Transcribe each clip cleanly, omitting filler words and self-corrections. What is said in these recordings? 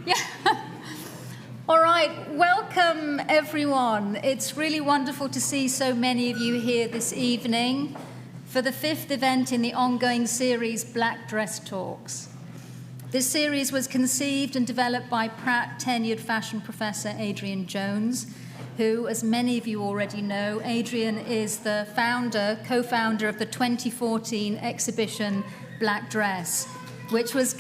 Yeah. All right, welcome everyone. It's really wonderful to see so many of you here this evening for the 5th event in the ongoing series Black Dress Talks. This series was conceived and developed by Pratt tenured fashion professor Adrienne Jones, who, as many of you already know, Adrienne is the co-founder of the 2014 exhibition Black Dress, which was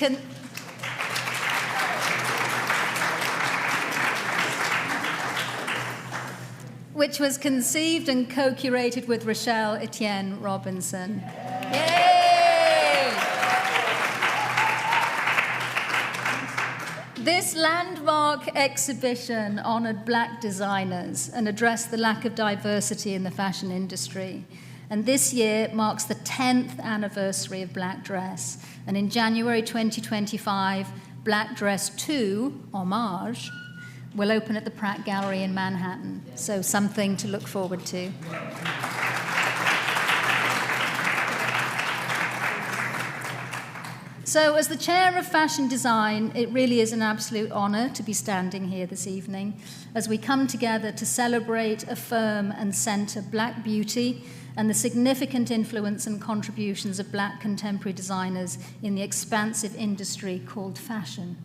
conceived and co-curated with Rochelle Etienne Robinson. Yay! This landmark exhibition honored Black designers and addressed the lack of diversity in the fashion industry. And this year marks the 10th anniversary of Black Dress. And in January 2025, Black Dress 2, Homage, will open at the Pratt Gallery in Manhattan, so something to look forward to. So as the chair of fashion design, it really is an absolute honor to be standing here this evening as we come together to celebrate, affirm, and center Black beauty and the significant influence and contributions of Black contemporary designers in the expansive industry called fashion.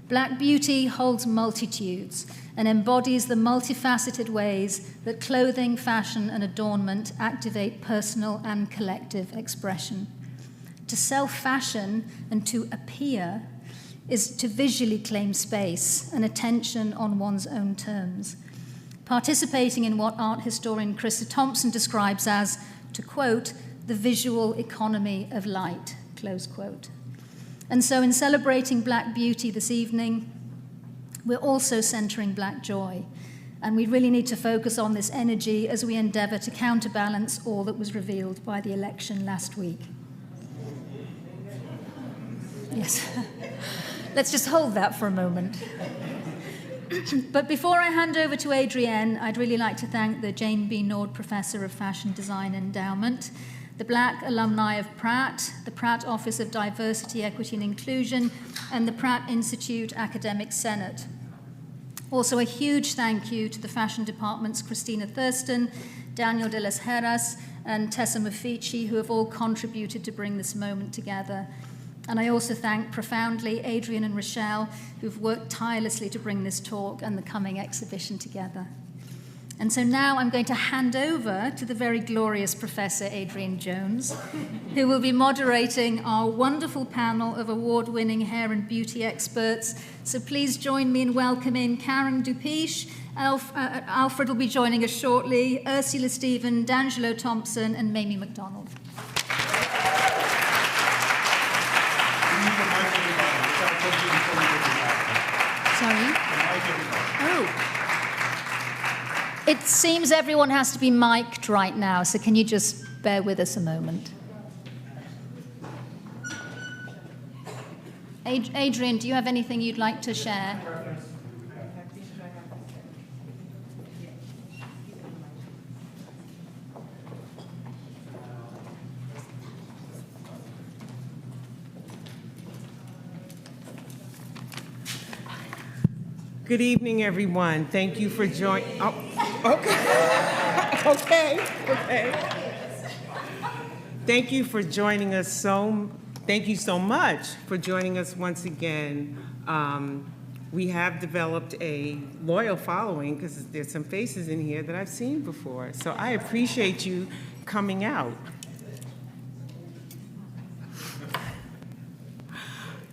Black beauty holds multitudes and embodies the multifaceted ways that clothing, fashion, and adornment activate personal and collective expression. To self-fashion and to appear is to visually claim space and attention on one's own terms, participating in what art historian Krista Thompson describes as, to quote, the visual economy of light, close quote. And so in celebrating Black beauty this evening, we're also centering Black joy. And we really need to focus on this energy as we endeavor to counterbalance all that was revealed by the election last week. Yes, let's just hold that for a moment. But before I hand over to Adrienne, I'd really like to thank the Jane B. Nord Professor of Fashion Design Endowment, the Black alumni of Pratt, the Pratt Office of Diversity, Equity and Inclusion, and the Pratt Institute Academic Senate. Also a huge thank you to the fashion department's Christina Thurston, Daniel de las Heras, and Tessa Mafici, who have all contributed to bring this moment together. And I also thank profoundly Adrienne and Rochelle, who've worked tirelessly to bring this talk and the coming exhibition together. And so now I'm going to hand over to the very glorious Professor Adrienne Jones, who will be moderating our wonderful panel of award-winning hair and beauty experts. So please join me in welcoming Karen Dupiche. Alfred will be joining us shortly, Ursula Stephen, D'Angelo Thompson, and Mamie McDonald. Sorry? Oh. It seems everyone has to be mic'd right now, so can you just bear with us a moment? Adrienne, do you have anything you'd like to share? Good evening, everyone. Thank you for joining. Oh, okay. okay. Thank you for joining us Thank you so much for joining us once again. We have developed a loyal following because there's some faces in here that I've seen before. So I appreciate you coming out.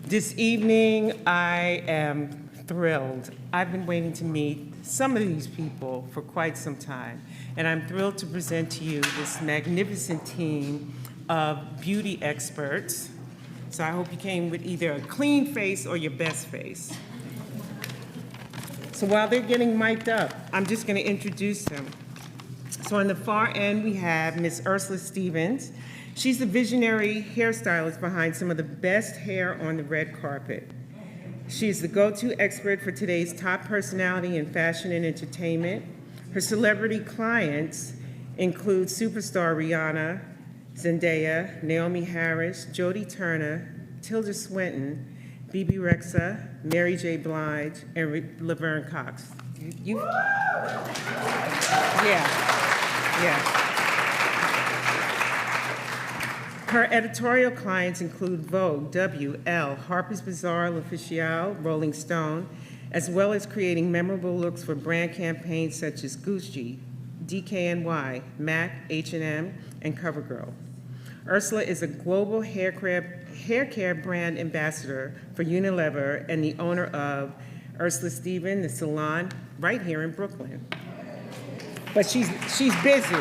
This evening, I am thrilled. I've been waiting to meet some of these people for quite some time, and I'm thrilled to present to you this magnificent team of beauty experts. So I hope you came with either a clean face or your best face. So while they're getting mic'd up, I'm just going to introduce them. So on the far end, we have Miss Ursula Stephen. She's the visionary hairstylist behind some of the best hair on the red carpet. She is the go-to expert for today's top personality in fashion and entertainment. Her celebrity clients include superstar Rihanna, Zendaya, Naomi Harris, Jodie Turner, Tilda Swinton, Bebe Rexha, Mary J. Blige, and Laverne Cox. Yeah. Her editorial clients include Vogue, W, Elle, Harper's Bazaar, L'Officiel, Rolling Stone, as well as creating memorable looks for brand campaigns such as Gucci, DKNY, MAC, H&M, and CoverGirl. Ursula is a global hair care brand ambassador for Unilever and the owner of Ursula Stephen, the salon right here in Brooklyn. But she's busy.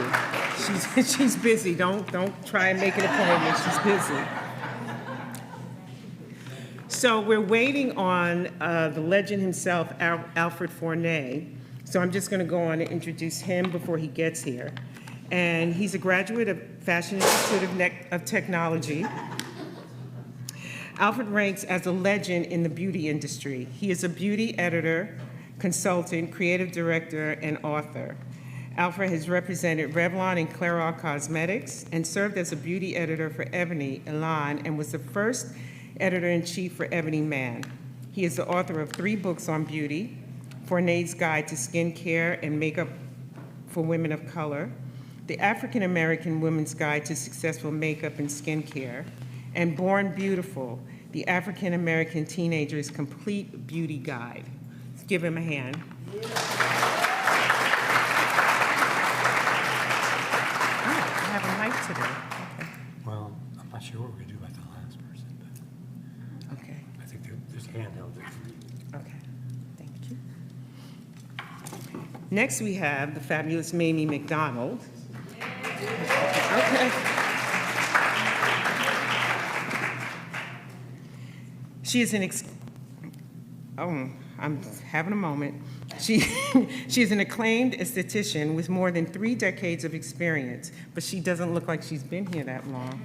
She's busy. Don't try and make an appointment. She's busy. So we're waiting on the legend himself, Alfred Fornay. So I'm just going to go on and introduce him before he gets here. And he's a graduate of Fashion Institute of Technology. Alfred ranks as a legend in the beauty industry. He is a beauty editor, consultant, creative director, and author. Alfred has represented Revlon and Clairol Cosmetics and served as a beauty editor for Ebony, Elan, and was the first editor-in-chief for Ebony Man. He is the author of 3 books on beauty, Fornay's Guide to Skincare and Makeup for Women of Color, The African American Woman's Guide to Successful Makeup and Skincare, and Born Beautiful, the African American Teenager's Complete Beauty Guide. Let's give him a hand. Today. Okay. Well, I'm not sure what we're going to do about the last person, but okay. I think there's handheld there for you. Okay, thank you. Next we have the fabulous Mamie McDonald. Okay. She is I'm having a moment. She is an acclaimed esthetician with more than 3 decades of experience, but she doesn't look like she's been here that long.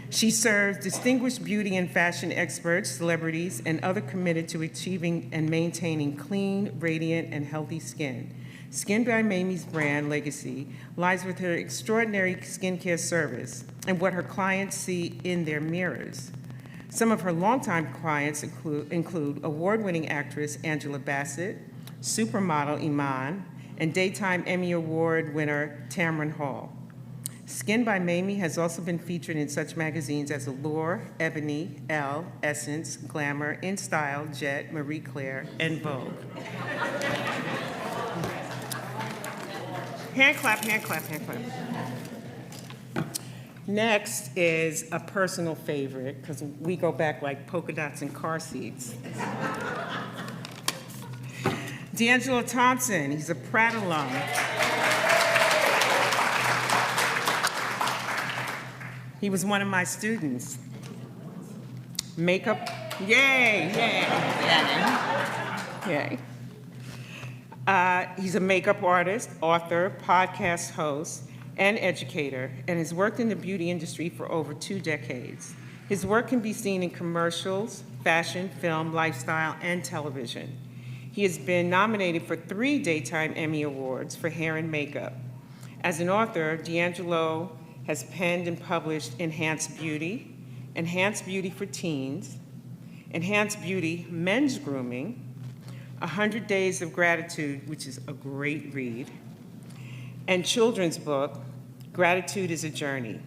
She serves distinguished beauty and fashion experts, celebrities, and others committed to achieving and maintaining clean, radiant, and healthy skin. Skin by Mamie's brand legacy lies with her extraordinary skincare service and what her clients see in their mirrors. Some of her longtime clients include award-winning actress Angela Bassett, supermodel Iman, and daytime Emmy Award winner Tamron Hall. Skin by Mamie has also been featured in such magazines as Allure, Ebony, Elle, Essence, Glamour, InStyle, Jet, Marie Claire, and Vogue. Hand clap, hand clap, hand clap. Next is a personal favorite, because we go back like polka dots and car seats. D'Angelo Thompson, he's a Pratt alum. He was one of my students. Makeup, yay, yay. He's a makeup artist, author, podcast host, and educator, and has worked in the beauty industry for over 2 decades. His work can be seen in commercials, fashion, film, lifestyle, and television. He has been nominated for 3 Daytime Emmy Awards for hair and makeup. As an author, D'Angelo has penned and published Enhanced Beauty for Teens, Enhanced Beauty Men's Grooming, 100 Days of Gratitude, which is a great read, and children's book, Gratitude is a Journey.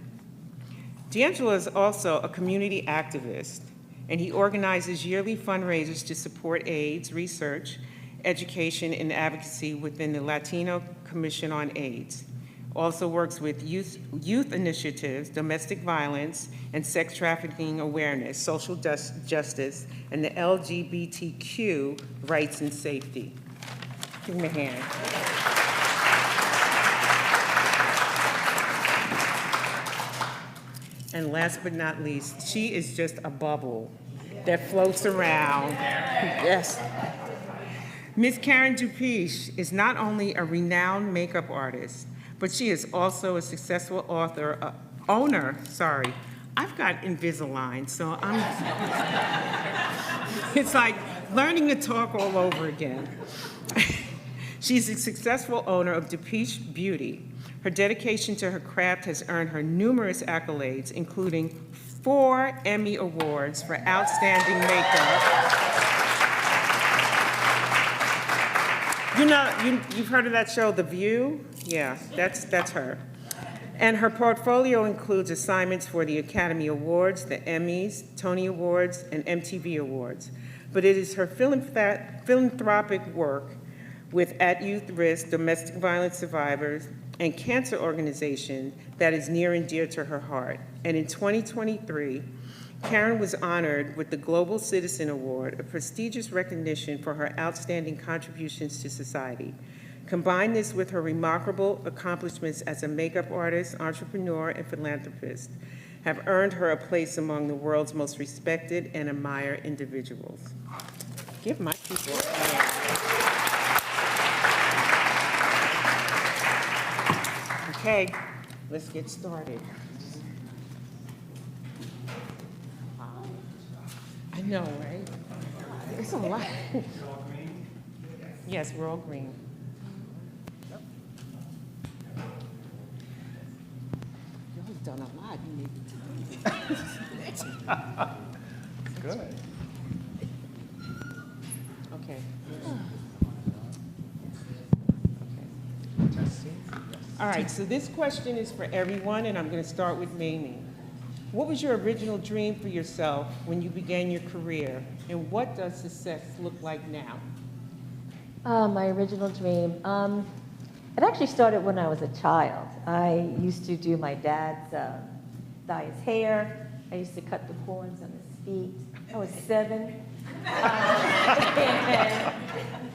D'Angelo is also a community activist, and he organizes yearly fundraisers to support AIDS research, education, and advocacy within the Latino Commission on AIDS. Also works with youth initiatives, domestic violence, and sex trafficking awareness, social justice, and the LGBTQ rights and safety. Give him a hand. And last but not least, she is just a bubble that floats around. Yes. Ms. Karen Dupiche is not only a renowned makeup artist, but she is also a successful owner. I've got Invisalign, so it's like learning to talk all over again. She's a successful owner of Dupiche Beauty. Her dedication to her craft has earned her numerous accolades, including 4 Emmy Awards for Outstanding Makeup. You know, you've heard of that show, The View? Yeah, that's her. And her portfolio includes assignments for the Academy Awards, the Emmys, Tony Awards, and MTV Awards. But it is her philanthropic work with At Youth Risk, domestic violence survivors, and cancer organization that is near and dear to her heart. And in 2023, Karen was honored with the Global Citizen Award, a prestigious recognition for her outstanding contributions to society. Combine this with her remarkable accomplishments as a makeup artist, entrepreneur, and philanthropist, have earned her a place among the world's most respected and admired individuals. Give my people a hand. Okay, let's get started. I know, right? It's a lot. Yes, we're all green. Y'all done a lot. You need to Good. Okay. All right, so this question is for everyone, and I'm going to start with Mamie. What was your original dream for yourself when you began your career, and what does success look like now? My original dream. It actually started when I was a child. I used to do my dad's dye his hair. I used to cut the corns on his feet. I was 7. And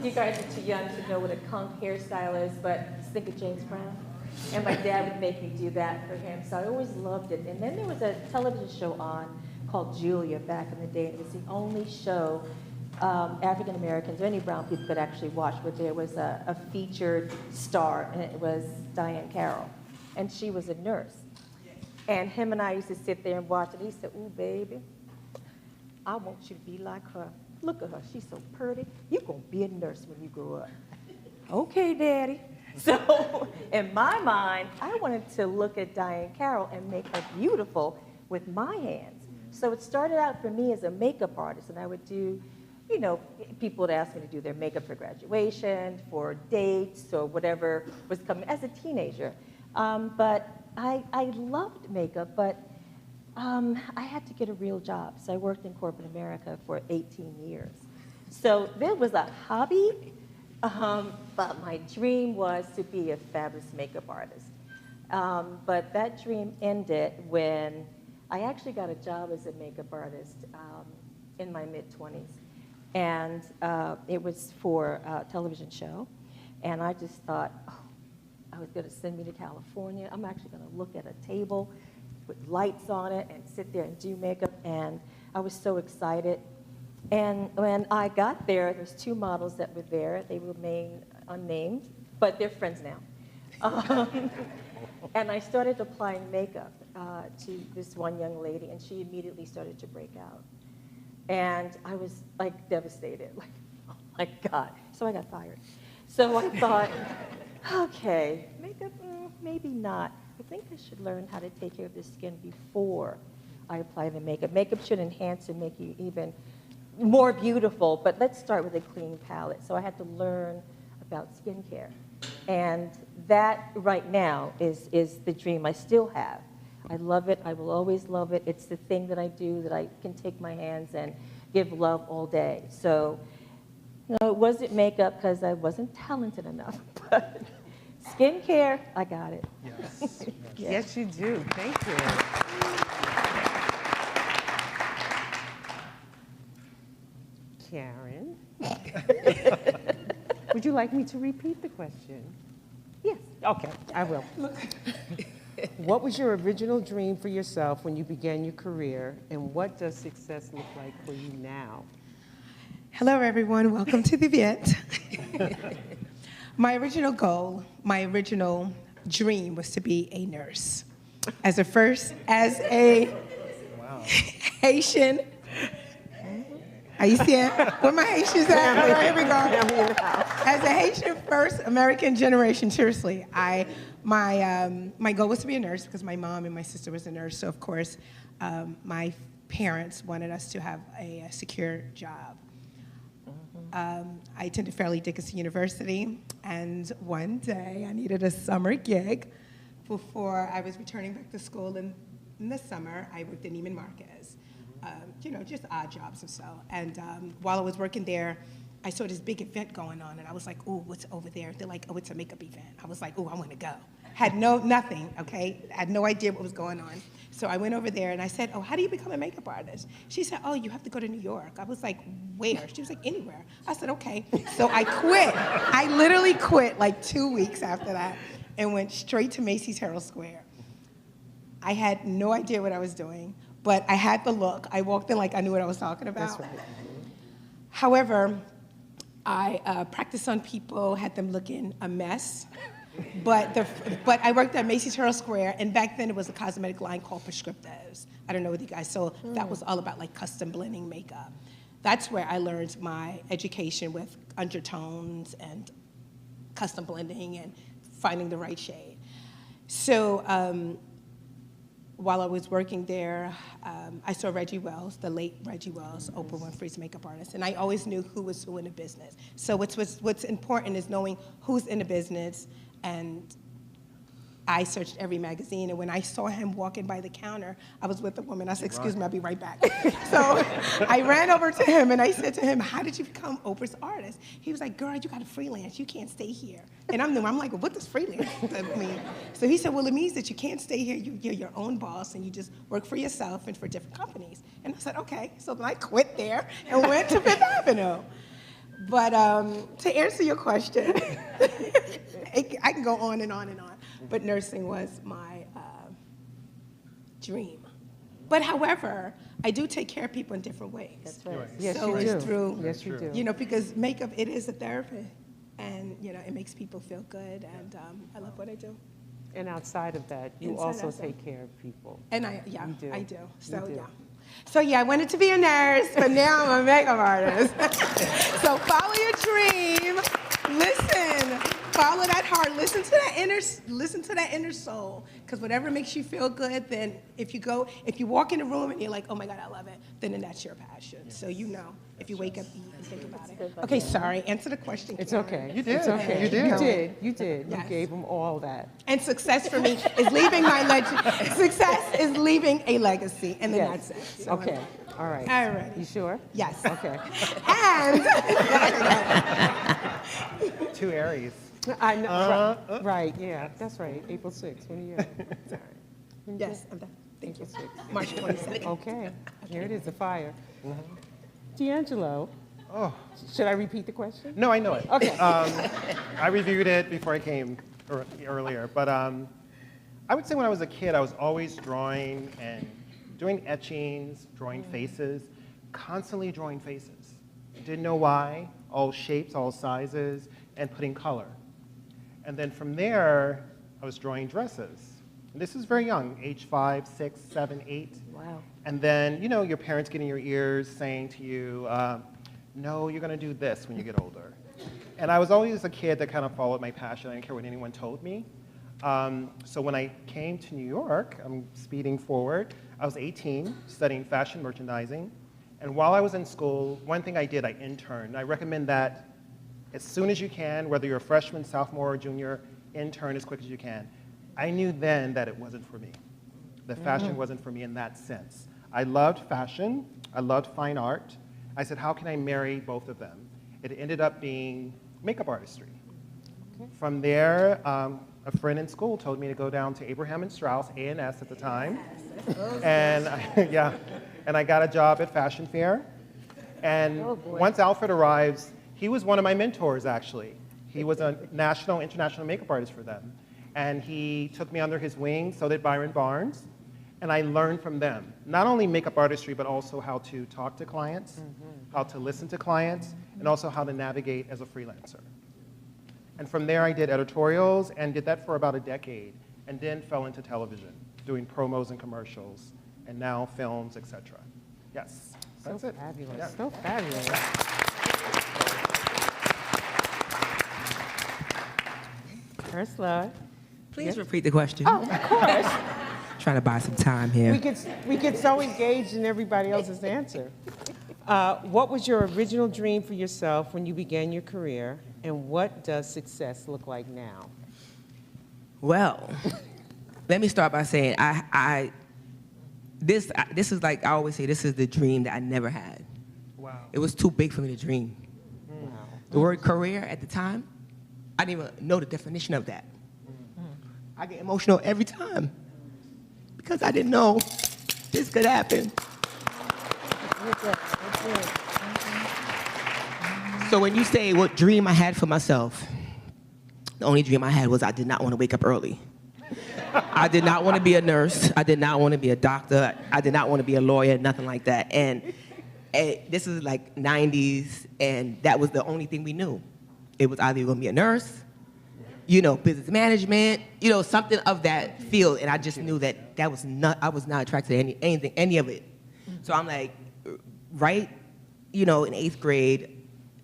you guys are too young to know what a conch hairstyle is, but just think of James Brown. And my dad would make me do that for him, so I always loved it. And then there was a television show on called Julia back in the day. It was the only show African Americans or any brown people could actually watch, where there was a featured star, and it was Diane Carroll. And she was a nurse. And him and I used to sit there and watch it. He said, "Ooh, baby, I want you to be like her. Look at her, she's so pretty. You're gonna be a nurse when you grow up." Okay, Daddy. So in my mind, I wanted to look at Diane Carroll and make her beautiful with my hands. So it started out for me as a makeup artist, and I would do, you know, people would ask me to do their makeup for graduation, for dates, or whatever was coming as a teenager. But I loved makeup, but I had to get a real job. So I worked in corporate America for 18 years. So there was a hobby, but my dream was to be a fabulous makeup artist. But that dream ended when I actually got a job as a makeup artist in my mid-20s. And it was for a television show. And I just thought, oh, I was going to send me to California. I'm actually going to look at a table with lights on it and sit there and do makeup. And I was so excited. And when I got there, there's 2 models that were there. They remain unnamed, but they're friends now. And I started applying makeup to this one young lady, and she immediately started to break out. And I was like devastated, like, oh my God. So I got fired. So I thought, okay, makeup, maybe not. I think I should learn how to take care of the skin before I apply the makeup. Makeup should enhance and make you even more beautiful, but let's start with a clean palette. So I had to learn about skincare. And that right now is the dream I still have. I love it. I will always love it. It's the thing that I do that I can take my hands and give love all day. So, no, it wasn't makeup because I wasn't talented enough, but skincare, I got it. Yes. Yeah. Yes, you do. Thank you. Karen, would you like me to repeat the question? Yes. Okay, I will. What was your original dream for yourself when you began your career, and what does success look like for you now? Hello, everyone. Welcome to the event. My original goal, my original dream was to be a nurse. As a Haitian. Are you seeing where my Haitians at? All right, here we go. As a Haitian first American generation, seriously, my goal was to be a nurse because my mom and my sister was a nurse. So of course, my parents wanted us to have a secure job. I attended Fairleigh Dickinson University, and one day I needed a summer gig before I was returning back to school in the summer. I worked in Neiman Marcus, just odd jobs or so. And while I was working there, I saw this big event going on, and I was like, "Ooh, what's over there?" They're like, "Oh, it's a makeup event." I was like, "Ooh, I want to go." Had nothing, okay? I had no idea what was going on. So I went over there and I said, "Oh, how do you become a makeup artist?" She said, "Oh, you have to go to New York." I was like, "Where?" She was like, "Anywhere." I said, "Okay." So I quit. I literally quit like 2 weeks after that and went straight to Macy's Herald Square. I had no idea what I was doing, but I had the look. I walked in like I knew what I was talking about. That's right. However, I practiced on people, had them looking a mess. But I worked at Macy's Herald Square, and back then it was a cosmetic line called Prescriptives. I don't know what you guys saw. That was all about like custom blending makeup. That's where I learned my education with undertones and custom blending and finding the right shade. So while I was working there, I saw Reggie Wells, the late Reggie Wells, Oprah Winfrey's makeup artist, and I always knew who was who in the business. So what's important is knowing who's in the business, and I searched every magazine, and when I saw him walking by the counter, I was with a woman. I said, "Excuse me, I'll be right back." So I ran over to him, and I said to him, "How did you become Oprah's artist?" He was like, "Girl, you got to freelance. You can't stay here." And I'm like, "Well, what does freelance mean?" So he said, "Well, it means that you can't stay here. You're your own boss, and you just work for yourself and for different companies." And I said, "Okay." So then I quit there and went to Fifth Avenue. But to answer your question, I can go on and on and on. But nursing was my dream. But however, I do take care of people in different ways. That's right. Right. Yes, So you it's do. through, Yes, you do. because makeup, it is a therapy. And, it makes people feel good, and I love what I do. And outside of that, you Inside, also outside. take care of people. And You do. I do. So, do. yeah. So, yeah, I wanted to be a nurse, but now I'm a makeup artist. So follow your dream. Listen. Follow that heart. Listen to that inner soul. Because whatever makes you feel good, then if you walk in the room and you're like, "Oh my God, I love it," then that's your passion. Yes. So if you wake up and think about it. Okay, sorry. Answer the question. It's Karen. okay. You did. It's okay. You did. You did. Yes. You gave them all that. And success for me is leaving success is leaving a legacy, and then Yes. that's it. So Okay. All right. All right. You sure? Yes. Okay. And 2 Aries. I know. Right. Yeah. That's right. April 6th. When are you? Sorry. yes, I'm done. Thank you. April 6th. March 22nd. Okay. Here it is. The fire. D'Angelo. Oh, Should I repeat the question? no, I know it. Okay. I reviewed it before I came earlier, but I would say when I was a kid, I was always drawing and doing etchings, drawing faces, constantly drawing faces. Didn't know why, all shapes, all sizes, and putting color. And then from there, I was drawing dresses. And this is very young, age 5, 6, 7, 8. Wow. And then, your parents get in your ears saying to you, "No, you're going to do this when you get older." And I was always a kid that kind of followed my passion. I didn't care what anyone told me. So when I came to New York, I'm speeding forward, I was 18, studying fashion merchandising. And while I was in school, one thing I did, I interned. I recommend that as soon as you can, whether you're a freshman, sophomore, or junior, intern as quick as you can. I knew then that it wasn't for me. The fashion wasn't for me in that sense. I loved fashion. I loved fine art. I said, how can I marry both of them? It ended up being makeup artistry. Okay. From there, a friend in school told me to go down to Abraham and Strauss, A&S at the time. And I got a job at Fashion Fair. And once Alfred arrives, he was one of my mentors, actually. He was a national, international makeup artist for them. And he took me under his wing, so did Byron Barnes. And I learned from them, not only makeup artistry, but also how to talk to clients, how to listen to clients, and also how to navigate as a freelancer. And from there, I did editorials and did that for about a decade, and then fell into television, doing promos and commercials, and now films, etc. Yes, that's So it. fabulous. Yeah. So fabulous. Ursula. Please repeat the question. Oh, of course. trying to buy some time We here. get so engaged in everybody else's answer. What was your original dream for yourself when you began your career, and what does success look like now? Well, let me start by saying this is like I always say, this is the dream that I never had. Wow. It was too big for me to dream. Wow. The word career at the time, I didn't even know the definition of that. I get emotional every time because I didn't know this could happen. So when you say what dream I had for myself, the only dream I had was I did not want to wake up early. I did not want to be a nurse. I did not want to be a doctor. I did not want to be a lawyer, nothing like that. And this is like 90s, and that was the only thing we knew. It was either you're going to be a nurse, business management, something of that field. And I just knew that I was not attracted to any of it. So I'm like, right, in 8th grade,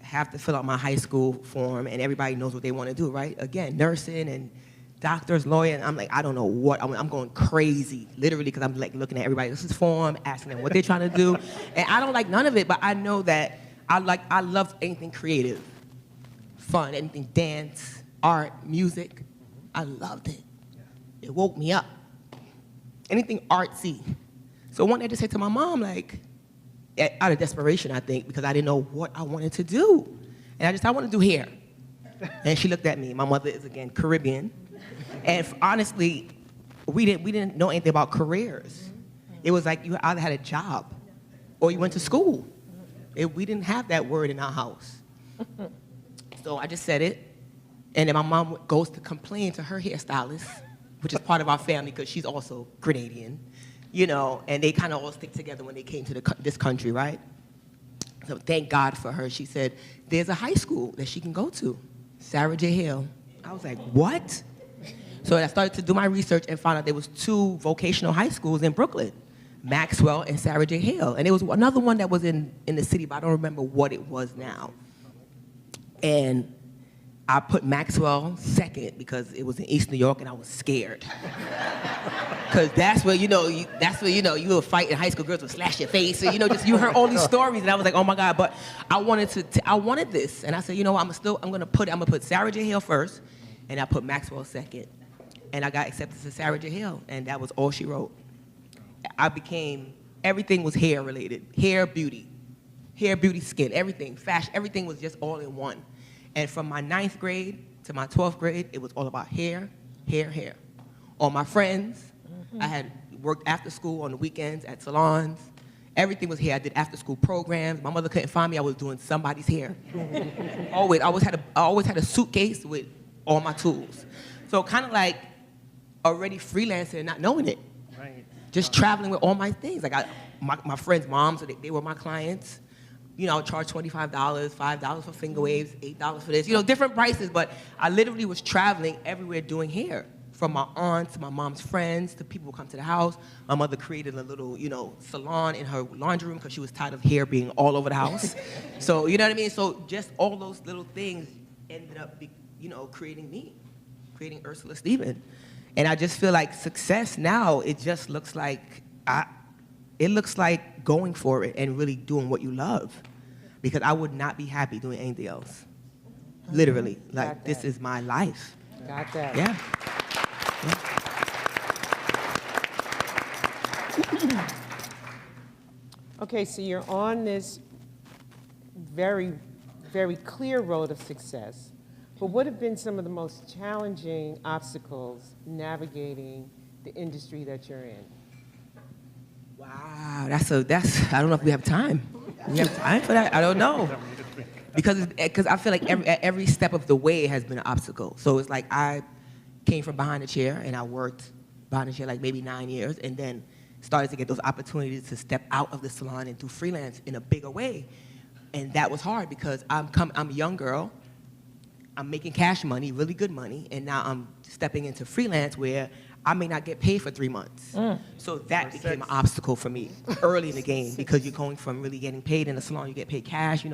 have to fill out my high school form, and everybody knows what they want to do, right? Again, nursing and doctors, lawyer, and I'm like, I don't know what, I'm going crazy, literally, because I'm like looking at everybody else's form, asking them what they're trying to do, and I don't like none of it, but I know that I love anything creative, fun, anything dance, art, music. I loved it. It woke me up. Anything artsy. So one day I just said to my mom, like, out of desperation, I think, because I didn't know what I wanted to do. And I want to do hair. And she looked at me. My mother is, again, Caribbean. And honestly, we didn't know anything about careers. It was like you either had a job or you went to school. We didn't have that word in our house. So I just said it. And then my mom goes to complain to her hairstylist, which is part of our family because she's also Grenadian. And they kind of all stick together when they came to this country, right? So thank God for her. She said, there's a high school that she can go to, Sarah J. Hill. I was like, what? So I started to do my research and found out there was 2 vocational high schools in Brooklyn, Maxwell and Sarah J. Hill. And there was another one that was in the city, but I don't remember what it was now. And I put Maxwell second because it was in East New York and I was scared. Because that's where, you would fight in high school, girls would slash your face. And, you heard all these stories and I was like, oh my God, but I wanted this. And I said, I'm gonna put Sarah J. Hill first and I put Maxwell second. And I got accepted to Sarah J. Hill and that was all she wrote. Everything was hair related, hair, beauty, skin, everything, fashion, everything was just all in one. And from my 9th grade to my 12th grade, it was all about hair, hair, hair. All my friends, I had worked after school on the weekends at salons. Everything was hair. I did after school programs. My mother couldn't find me. I was doing somebody's hair. Always. I always had a suitcase with all my tools. So kind of like already freelancing and not knowing it. Right. Just traveling with all my things. Like my friends' moms, they were my clients. I would charge $25, $5 for finger waves, $8 for this, different prices. But I literally was traveling everywhere doing hair. From my aunts to my mom's friends to people who come to the house. My mother created a little, salon in her laundry room because she was tired of hair being all over the house. So, you know what I mean? So just all those little things ended up, creating me, creating Ursula Stephen. And I just feel like success now, it just looks like, it looks like going for it and really doing what you love. Because I would not be happy doing anything else. Literally. Like, this is my life. Got that. Yeah. Okay, so you're on this very, very clear road of success. But what have been some of the most challenging obstacles navigating the industry that you're in? Wow, that's I don't know if we have time. We have time for that? I don't know. Because I feel like every step of the way has been an obstacle. So it's like I came from behind the chair and I worked behind the chair like maybe 9 years and then started to get those opportunities to step out of the salon and do freelance in a bigger way. And that was hard because I'm a young girl, I'm making cash money, really good money, and now I'm stepping into freelance where I may not get paid for 3 months. So that became an obstacle for me early in the game because you're going from really getting paid in the salon, you get paid cash,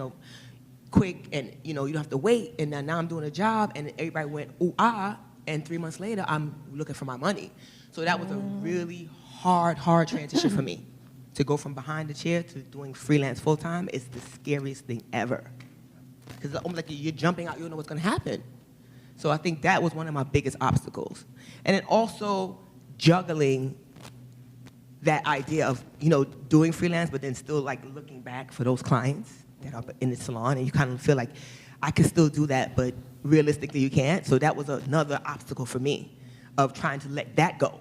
quick, and you don't have to wait. And now I'm doing a job and everybody went, ooh, ah, and 3 months later, I'm looking for my money. So that was a really hard transition for me. To go from behind the chair to doing freelance full-time is the scariest thing ever. Because it's almost like you're jumping out, you don't know what's going to happen. So I think that was one of my biggest obstacles. And then also juggling that idea of, doing freelance, but then still like looking back for those clients that are in the salon, and you kind of feel like, I can still do that, but realistically you can't. So that was another obstacle for me of trying to let that go.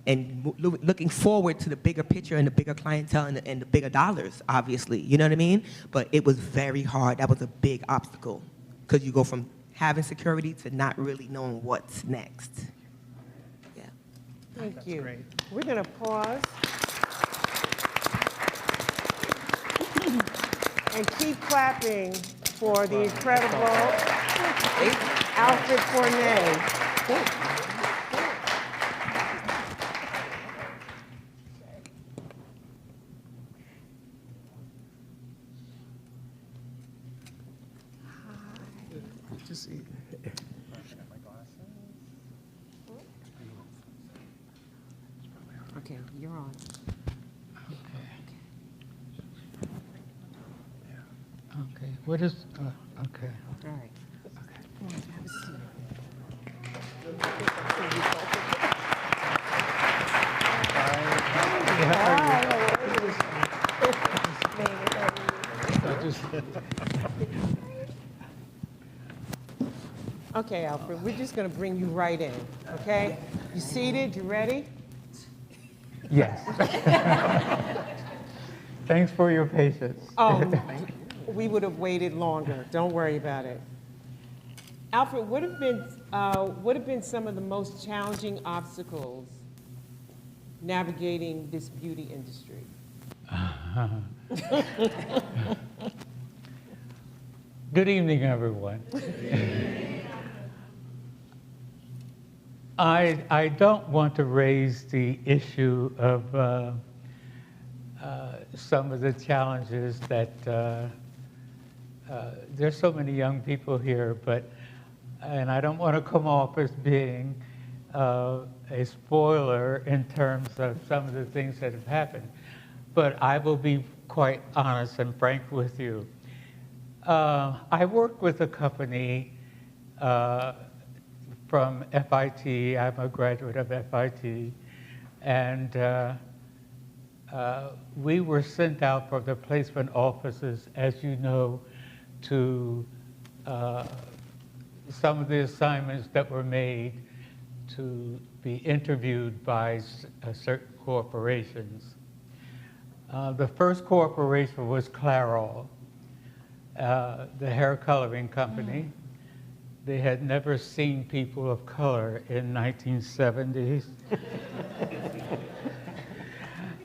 And looking forward to the bigger picture and the bigger clientele and the bigger dollars, obviously, you know what I mean? But it was very hard. That was a big obstacle because you go from having security to not really knowing what's next. Yeah. Thank you. Great. We're going to pause and keep clapping for the incredible Alfred Fornay. Okay, you're on. Okay, what is, okay. All right. Come on, have a seat. Okay, Alfred, we're just going to bring you right in, okay? You seated? You ready? Yes. Thanks for your patience. We would have waited longer. Don't worry about it. Alfred, what have been some of the most challenging obstacles navigating this beauty industry? Good evening, everyone. I don't want to raise the issue of some of the challenges that there's so many young people here, and I don't want to come off as being a spoiler in terms of some of the things that have happened, but I will be quite honest and frank with you. I work with a company from FIT. I'm a graduate of FIT, and we were sent out from the placement offices, as you know, to some of the assignments that were made to be interviewed by certain corporations. The first corporation was Clairol, the hair coloring company. They had never seen people of color in 1970s.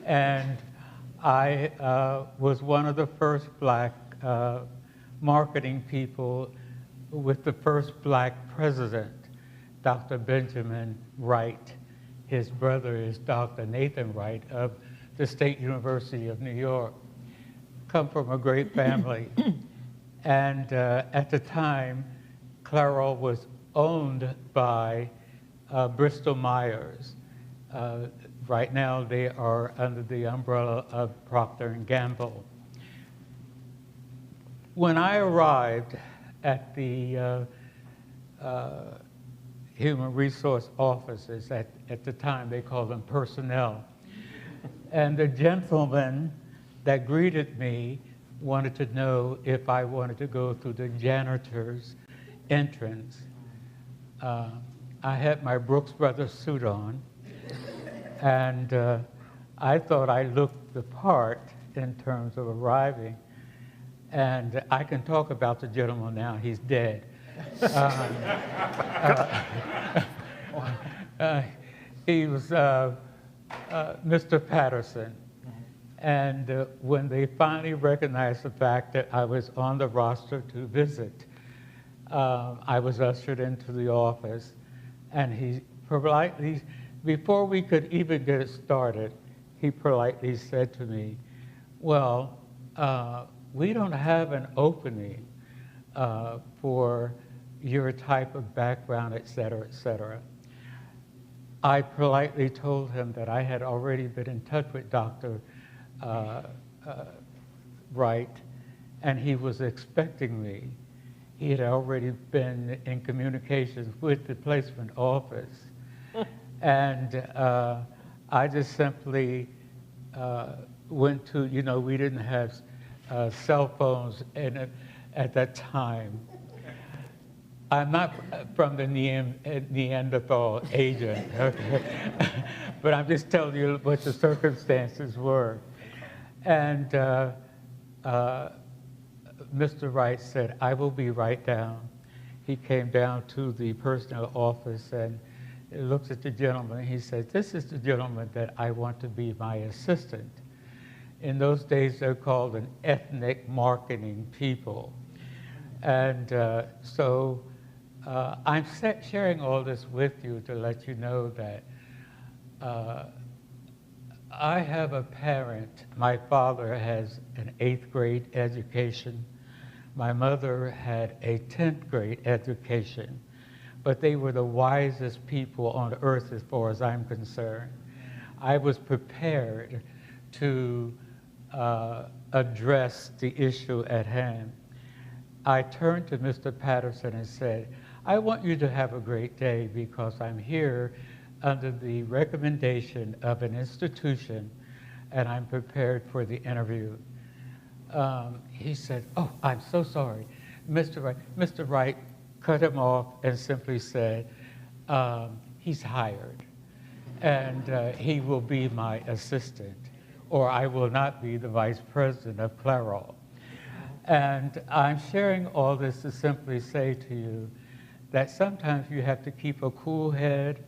And I was one of the first black marketing people with the first black president, Dr. Benjamin Wright. His brother is Dr. Nathan Wright of the State University of New York. Come from a great family. And at the time, Clairol was owned by Bristol Myers. Right now, they are under the umbrella of Procter & Gamble. When I arrived at the human resource offices, at the time they called them personnel, and the gentleman that greeted me wanted to know if I wanted to go through the janitor's entrance. I had my Brooks Brothers suit on, and I thought I looked the part in terms of arriving. And I can talk about the gentleman now, he's dead. He was Mr. Patterson. And when they finally recognized the fact that I was on the roster to visit, I was ushered into the office, and he politely, before we could even get it started, he politely said to me, well, we don't have an opening for your type of background, et cetera, et cetera. I politely told him that I had already been in touch with Dr. Wright, and he was expecting me. He had already been in communications with the placement office. And I just simply went to, we didn't have cell phones at that time. I'm not from the Neanderthal agent, okay? But I'm just telling you what the circumstances were. And Mr. Wright said, I will be right down. He came down to the personnel office and looked at the gentleman. He said, this is the gentleman that I want to be my assistant. In those days, they're called an ethnic marketing people. And so I'm sharing all this with you to let you know that I have a parent. My father has an 8th grade education. My mother had a 10th grade education, but they were the wisest people on earth as far as I'm concerned. I was prepared to address the issue at hand. I turned to Mr. Patterson and said, I want you to have a great day because I'm here under the recommendation of an institution and I'm prepared for the interview. He said, oh, I'm so sorry. Mr. Wright cut him off and simply said, he's hired and he will be my assistant or I will not be the vice president of Clairol. And I'm sharing all this to simply say to you that sometimes you have to keep a cool head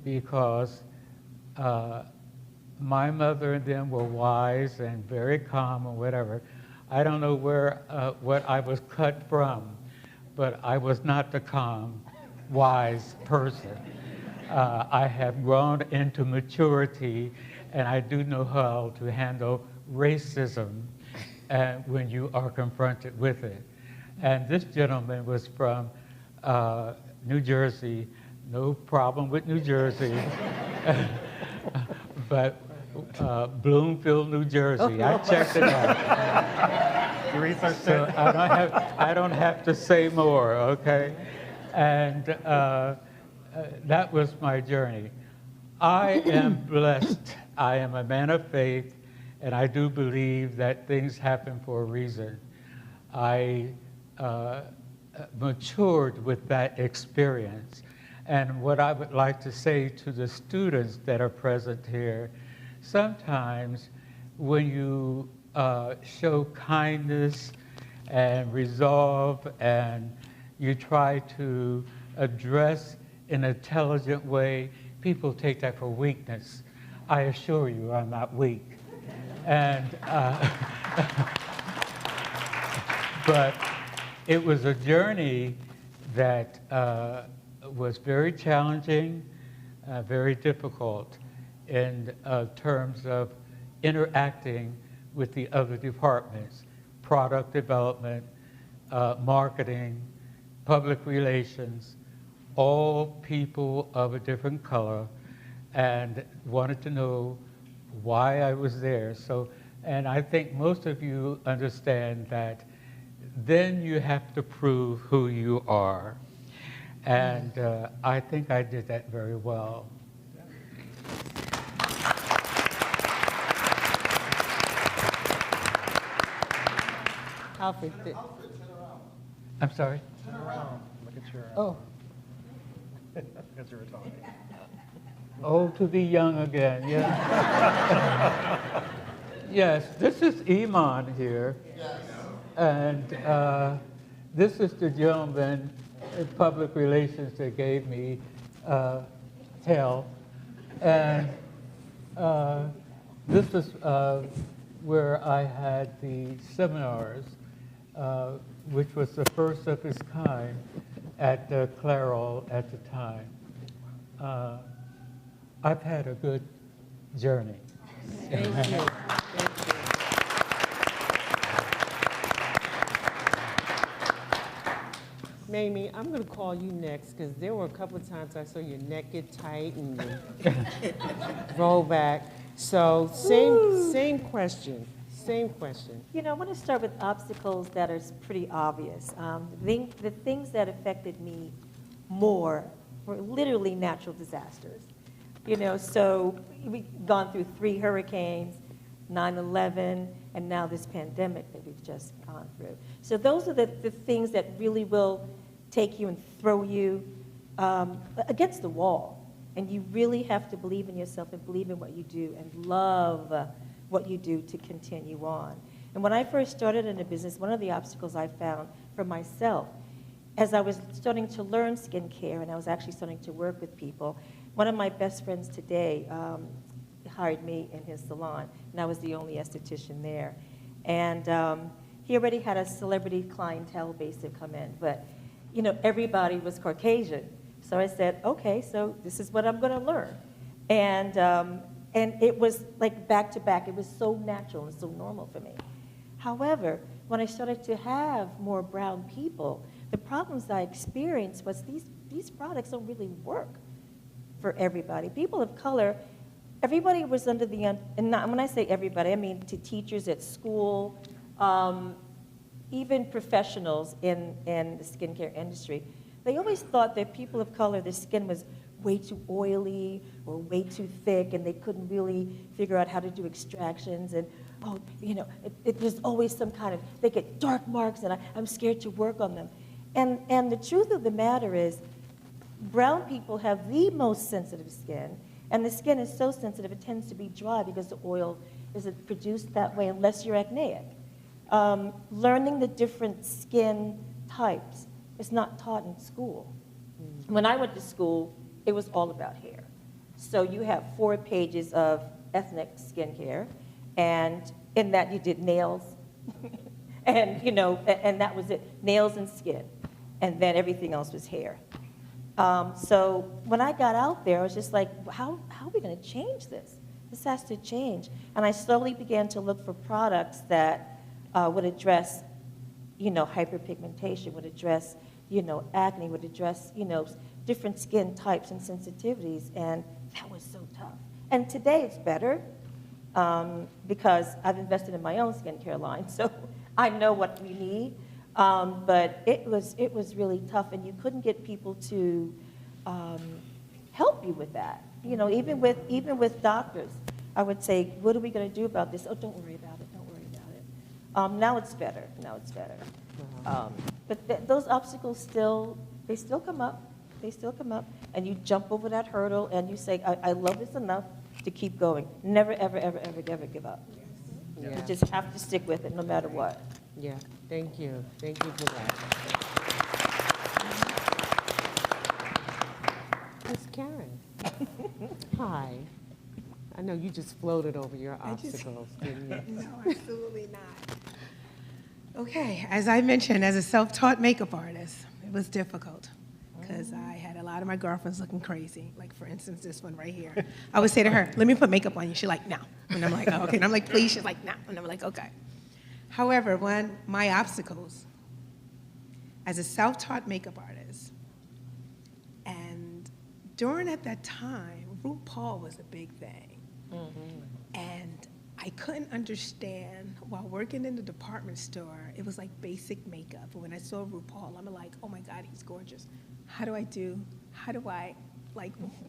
because my mother and them were wise and very calm and whatever. I don't know what I was cut from, but I was not the calm, wise person. I have grown into maturity and I do know how to handle racism when you are confronted with it. And this gentleman was from New Jersey, no problem with New Jersey, but Bloomfield, New Jersey. I checked it out. You researched So it? I don't have to say more, okay? And that was my journey. I am blessed. I am a man of faith, and I do believe that things happen for a reason. I matured with that experience. And what I would like to say to the students that are present here, sometimes when you show kindness and resolve and you try to address in an intelligent way, people take that for weakness. I assure you I'm not weak. And but it was a journey that was very challenging, very difficult in terms of interacting with the other departments, product development, marketing, public relations, all people of a different color, and wanted to know why I was there. So, and I think most of you understand that then you have to prove who you are. And I think I did that very well. Alfred, I'm sorry? Turn around. Look at your. Oh. As you were talking. Old to be young again, yeah. Yes, this is Iman here. Yes. And this is the gentleman in public relations that gave me Tel. And this is where I had the seminars, which was the first of its kind at Clairol at the time. I've had a good journey. thank you. Thank you. Mamie, I'm going to call you next because there were a couple of times I saw your neck get tight and you roll back. So same question. You know, I want to start with obstacles that are pretty obvious. The things that affected me more were literally natural disasters. You know, so we've gone through 3 hurricanes, 9/11, and now this pandemic that we've just gone through. So those are the things that really will take you and throw you against the wall. And you really have to believe in yourself and believe in what you do and love what you do to continue on. And when I first started in the business, one of the obstacles I found for myself, as I was starting to learn skincare and I was actually starting to work with people, one of my best friends today hired me in his salon, and I was the only esthetician there. And he already had a celebrity clientele base to come in, but you know, everybody was Caucasian. So I said, okay, so this is what I'm going to learn. And it was like back to back. It was so natural and so normal for me. However, when I started to have more brown people, the problems I experienced was these products don't really work for everybody. People of color, everybody was under the, and not, when I say everybody, I mean to teachers at school, even professionals in the skincare industry. They always thought that people of color, their skin was way too oily or way too thick, and they couldn't really figure out how to do extractions. And, oh, you know, there's always some kind of, they get dark marks, and I'm scared to work on them. And the truth of the matter is, brown people have the most sensitive skin, and the skin is so sensitive it tends to be dry because the oil isn't produced that way unless you're acneic. Learning the different skin types is not taught in school. When I went to school, it was all about hair. So you have 4 pages of ethnic skincare, and in that you did nails, and you know, and that was it, nails and skin, and then everything else was hair. So when I got out there, I was just like, how are we going to change this? This has to change. And I slowly began to look for products that would address, you know, hyperpigmentation, would address, you know, acne, would address, you know, different skin types and sensitivities, and that was so tough. And today it's better because I've invested in my own skincare line, so I know what we need. But it was really tough, and you couldn't get people to help you with that. You know, even with doctors, I would say, "What are we going to do about this?" "Oh, don't worry about it. Don't worry about it." Now it's better. But those obstacles still come up. They still come up, and you jump over that hurdle, and you say, I love this enough to keep going. Never, ever, ever, ever, ever give up. Yeah. You just have to stick with it no matter what. Yeah, thank you. Thank you for that. Miss Karen. Hi. I know you just floated over your obstacles, didn't you? No, absolutely not. Okay, as I mentioned, as a self-taught makeup artist, it was difficult because I had a lot of my girlfriends looking crazy. Like, for instance, this one right here. I would say to her, "Let me put makeup on you." She's like, "No." And I'm like, "Oh, okay." And I'm like, "Please." She's like, "No." And I'm like, "Okay." However, one, my obstacles as a self-taught makeup artist, and during at that time, RuPaul was a big thing. And I couldn't understand, while working in the department store, it was like basic makeup. But when I saw RuPaul, I'm like, oh my God, he's gorgeous.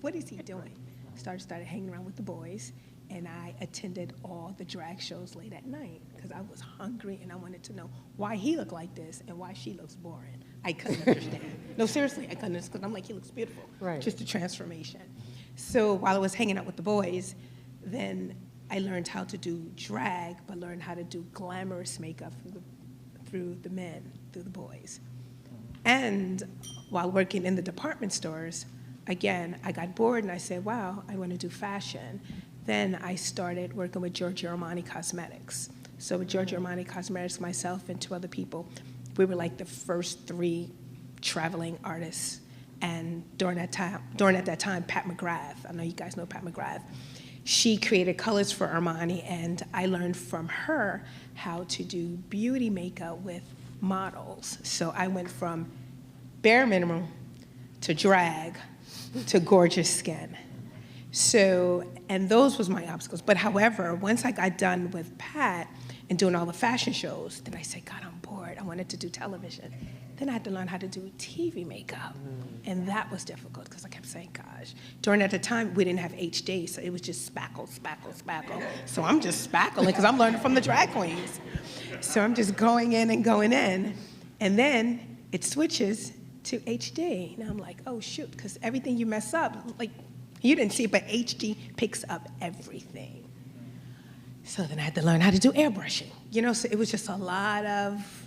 What is he doing? Started hanging around with the boys, and I attended all the drag shows late at night because I was hungry and I wanted to know why he looked like this and why she looks boring. I couldn't understand. No, seriously, I couldn't understand, because I'm like, he looks beautiful. Right. Just the transformation. So while I was hanging out with the boys, then I learned how to do drag, but learned how to do glamorous makeup through the boys. And while working in the department stores, again, I got bored and I said, wow, I want to do fashion. Then I started working with Giorgio Armani Cosmetics. So with Giorgio Armani Cosmetics, myself and 2 other people, we were like the first 3 traveling artists. And during that time, Pat McGrath, I know you guys know Pat McGrath, she created colors for Armani, and I learned from her how to do beauty makeup with models. So I went from bare minimum to drag to gorgeous skin. So, and those was my obstacles. But however, once I got done with Pratt and doing all the fashion shows, then I said, God, I'm bored. I wanted to do television. Then I had to learn how to do TV makeup. And that was difficult because I kept saying, gosh. During that time, we didn't have HD, so it was just spackle, spackle, spackle. So I'm just spackling because I'm learning from the drag queens. So I'm just going in and going in. And then it switches to HD. And I'm like, oh, shoot, because everything you mess up, like, you didn't see it, but HD picks up everything. So then I had to learn how to do airbrushing. You know, so it was just a lot of,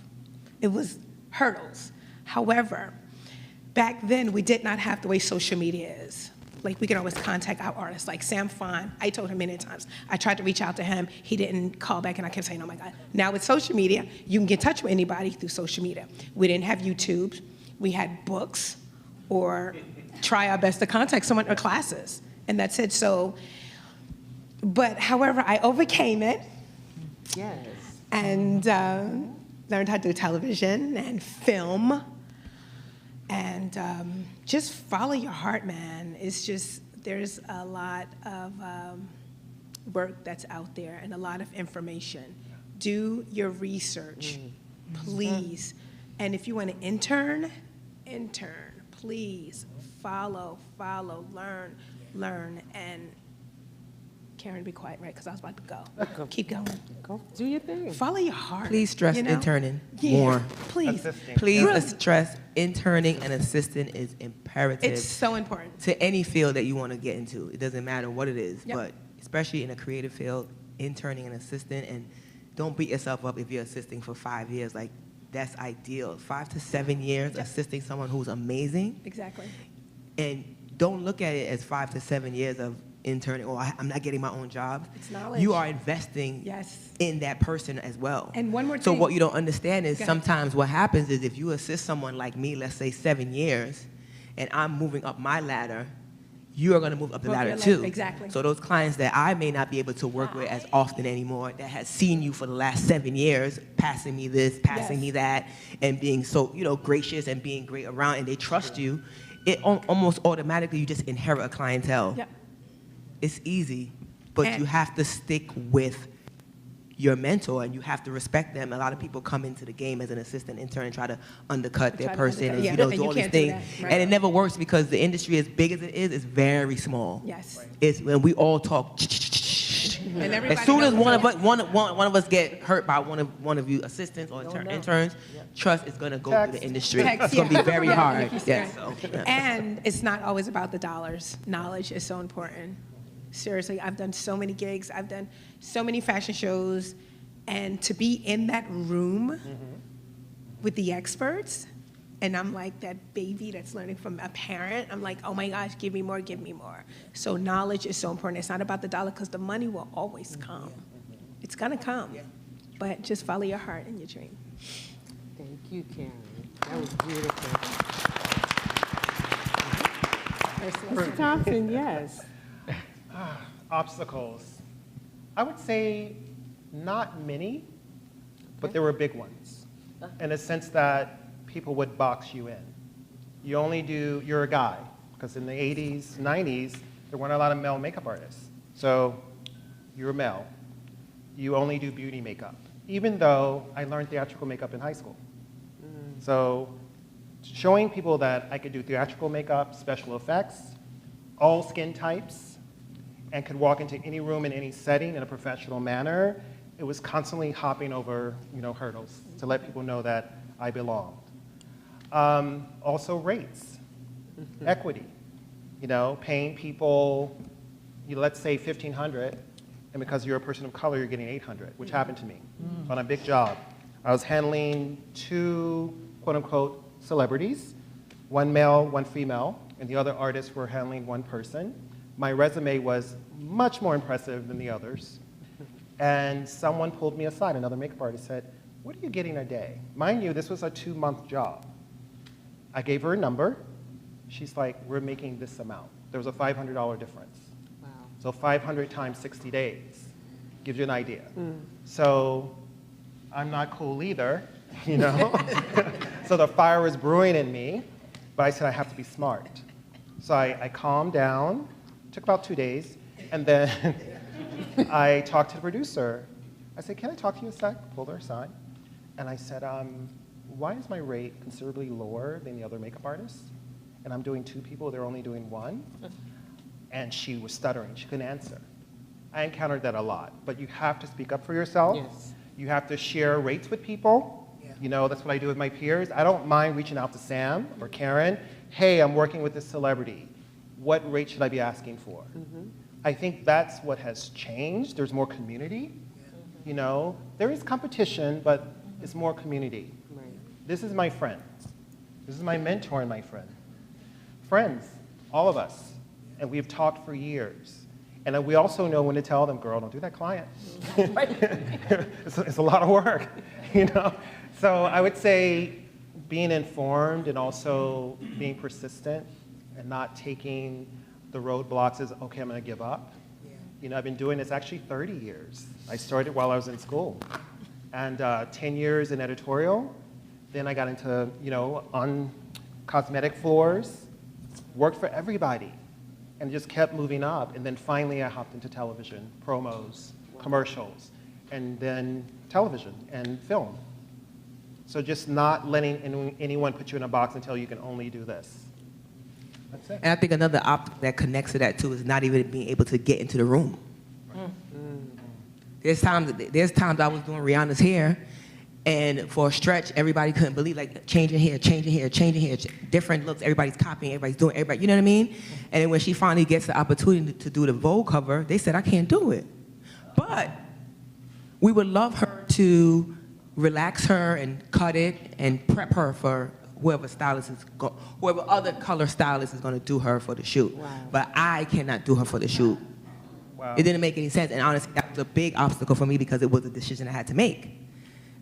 it was hurdles. However, back then we did not have the way social media is. Like, we can always contact our artists. Like Sam Fon, I told him many times. I tried to reach out to him. He didn't call back, and I kept saying, oh my God. Now with social media, you can get in touch with anybody through social media. We didn't have YouTube. We had books or try our best to contact someone or classes. And that's it. So, but however, I overcame it. Yes. And learned how to do television and film. And just follow your heart, man. It's just, there's a lot of work that's out there and a lot of information. Do your research, please. And if you want to intern, please. Follow, learn, and Karen, be quiet, right? Because I was about to go. Keep going. Go do your thing. Follow your heart. Please stress you know? interning Yeah, more. Please. Assisting. Please Really? stress interning and assisting is imperative It's so important. to any field that you want to get into. It doesn't matter what it is, Yep. but especially in a creative field, interning and assisting. And don't beat yourself up if you're assisting for 5 years. Like, that's ideal. 5 to 7 years assisting someone who's amazing. Exactly. And don't look at it as 5 to 7 years of interning, or I'm not getting my own job. It's knowledge. You are investing Yes. in that person as well. And one more So thing. what you don't understand is Go ahead. sometimes what happens is if you assist someone like me, let's say 7 years, and I'm moving up my ladder, you are going to move up the Move ladder your too. ladder, exactly. So those clients that I may not be able to work with as often anymore, that has seen you for the last 7 years, passing me this, passing Yes. me that, and being so, gracious and being great around, and they trust you, it almost automatically you just inherit a clientele. Yep. It's easy, but And- you have to stick with your mentor and you have to respect them. A lot of people come into the game as an assistant intern and try to undercut their Try to person undercut- and yeah, do and you all these can't do things. that, right. And it never works because the industry, as big as it is very small. Yes. It's when we all talk. And everybody As soon as knows one of that. us, one of us get hurt by one of you assistants or interns, trust is gonna go through the industry. Text, It's gonna be yeah. very Yeah, hard. like you Yes. said. So, yeah. And it's not always about the dollars. Knowledge is so important. Seriously, I've done so many gigs. I've done so many fashion shows. And to be in that room with the experts, and I'm like that baby that's learning from a parent. I'm like, oh my gosh, give me more, give me more. So knowledge is so important. It's not about the dollar because the money will always come. It's gonna come. But just follow your heart and your dream. Thank you, Karen. That was beautiful. Mr. Thompson, yes. Obstacles. I would say not many, but there were big ones. In a sense that people would box you in. You're a guy, because in the 80s, 90s, there weren't a lot of male makeup artists. So you're a male. You only do beauty makeup, even though I learned theatrical makeup in high school. So showing people that I could do theatrical makeup, special effects, all skin types, and could walk into any room in any setting in a professional manner, it was constantly hopping over hurdles to let people know that I belonged. Also rates, equity, paying people, let's say $1,500, and because you're a person of color, you're getting $800, which happened to me on a big job. I was handling 2, quote unquote, celebrities, one male, one female, and the other artists were handling one person. My resume was much more impressive than the others. And someone pulled me aside, another makeup artist said, what are you getting a day? Mind you, this was a 2-month job. I gave her a number. She's like, we're making this amount. There was a $500 difference. Wow. So 500 times 60 days gives you an idea. So I'm not cool either, So the fire was brewing in me. But I said I have to be smart. So I calmed down, took about 2 days, and then I talked to the producer. I said, can I talk to you a sec? Pulled her aside. And I said, why is my rate considerably lower than the other makeup artists? And I'm doing 2 people, they're only doing 1. And she was stuttering, she couldn't answer. I encountered that a lot, but you have to speak up for yourself. Yes. You have to share rates with people. You know, that's what I do with my peers. I don't mind reaching out to Sam or Karen. Hey, I'm working with this celebrity. What rate should I be asking for? I think that's what has changed. There's more community. You know, there is competition, but it's more community. Right. This is my friend. This is my mentor and my friend. Friends, all of us. And we've talked for years. And then we also know when to tell them, girl, don't do that client. It's a lot of work, you know? So I would say being informed and also being persistent and not taking the roadblocks as, okay, I'm gonna give up. You know, I've been doing this actually 30 years. I started while I was in school. And 10 years in editorial. Then I got into, you know, on cosmetic floors, worked for everybody, and just kept moving up. And then finally I hopped into television, promos, commercials, and then television and film. So just not letting anyone put you in a box and tell you can only do this. That's it. And I think another obstacle that connects to that too is not even being able to get into the room. There's times I was doing Rihanna's hair, and for a stretch, everybody couldn't believe, like, changing hair, different looks, everybody's copying, everybody's doing, everybody, you know what I mean? And then when she finally gets the opportunity to do the Vogue cover, they said, I can't do it. But we would love her to relax her and cut it and prep her for whoever other color stylist is going to do her for the shoot. Wow. But I cannot do her for the shoot. Wow. It didn't make any sense, and honestly, that was a big obstacle for me because it was a decision I had to make.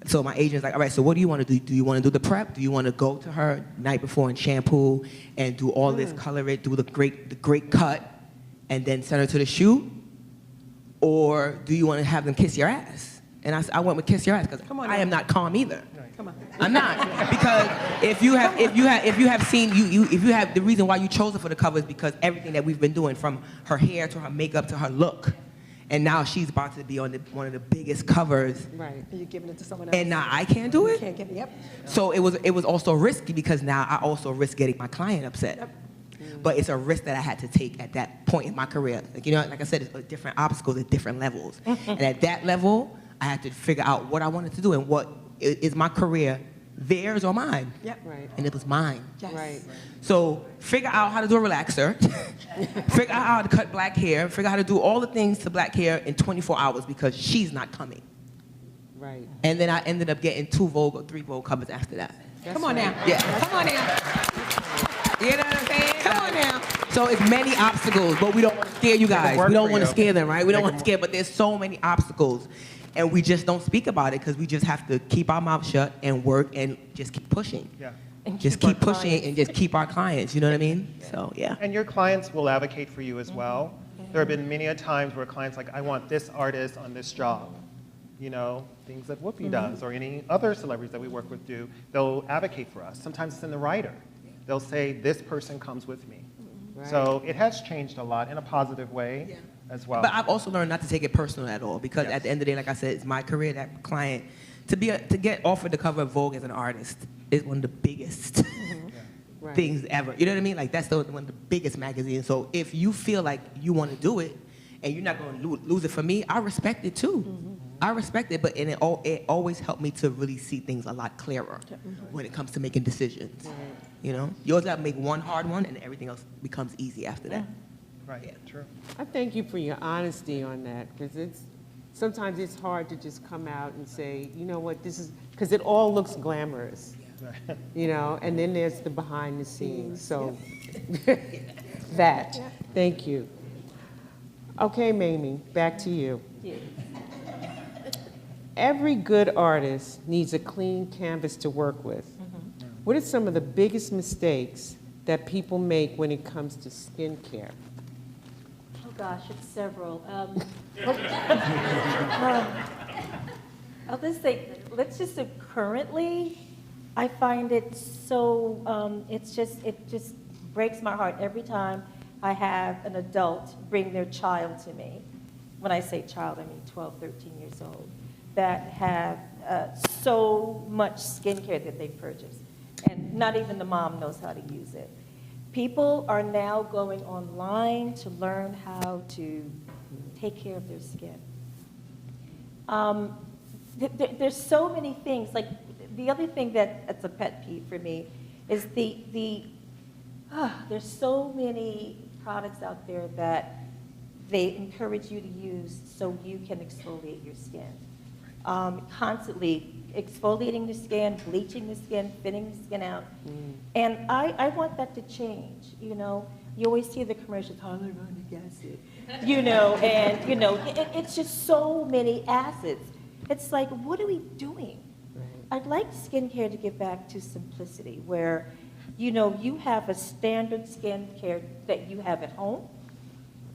So my agent's like, all right, so what do you want to do? Do you want to do the prep? Do you want to go to her night before and shampoo and do all this, color it, do the great cut, and then send her to the shoot? Or do you want to have them kiss your ass? And I went with kiss your ass because I am not calm either. Come on. I'm not, because if you have seen the reason why you chose her for the cover is because everything that we've been doing, from her hair to her makeup to her look, and now she's about to be on one of the biggest covers. Right. And you're giving it to someone else. And now I can't do it. Can't get it. Yep. So it was also risky because now I also risk getting my client upset. Yep. But it's a risk that I had to take at that point in my career. Like, you know, like I said, it's different obstacles at different levels. And at that level, I had to figure out what I wanted to do and what is my career, theirs or mine. Yep. Right. And it was mine. Yes. Right. So figure out how to do a relaxer, figure out how to cut black hair, figure out how to do all the things to black hair in 24 hours because she's not coming. Right. And then I ended up getting 2 Vogue or 3 Vogue covers after that. Come on now. Yeah. Come on now. You know what I'm saying? Come on now. So it's many obstacles, but we don't want to scare you guys. work We don't for want to you. scare them, right? We don't want to scare, but there's so many obstacles. And we just don't speak about it because we just have to keep our mouth shut and work and just keep pushing. Yeah. And Just keep keep our pushing clients. and just keep our clients, you know what I mean? So, yeah. And your clients will advocate for you as well. There have been many a times where clients like, I want this artist on this job. You know, things that Whoopi does or any other celebrities that we work with do. They'll advocate for us. Sometimes it's in the writer. They'll say, this person comes with me. Right. So it has changed a lot in a positive way as well. But I've also learned not to take it personal at all because Yes. at the end of the day, like I said, it's my career, that client. To get offered the cover of Vogue as an artist is one of the biggest Right. things ever. You know what I mean? Like, that's one of the biggest magazines. So if you feel like you want to do it and you're not going to lose it for me, I respect it too. I respect it, but it always helped me to really see things a lot clearer when it comes to making decisions. Right. You know, you always got to make one hard one, and everything else becomes easy after that. Right, Yeah. true. I thank you for your honesty on that, because sometimes it's hard to just come out and say, you know what, this is, because it all looks glamorous, you know, and then there's the behind the scenes. So thank you. Okay, Mamie, back to you. Every good artist needs a clean canvas to work with. What are some of the biggest mistakes that people make when it comes to skincare? Oh gosh, it's several. Let's just say currently, I find it so, it just breaks my heart every time I have an adult bring their child to me. When I say child, I mean 12, 13 years old, that have so much skincare that they purchase. And not even the mom knows how to use it. People are now going online to learn how to take care of their skin. There's so many things. Like the other thing that's a pet peeve for me is there's so many products out there that they encourage you to use so you can exfoliate your skin. Constantly exfoliating the skin, bleaching the skin, thinning the skin out. And I want that to change, you know. You always see the commercials, hyaluronic acid, you know, and, you know, it's just so many acids. It's like, what are we doing? I'd like skincare to get back to simplicity where, you know, you have a standard skincare that you have at home.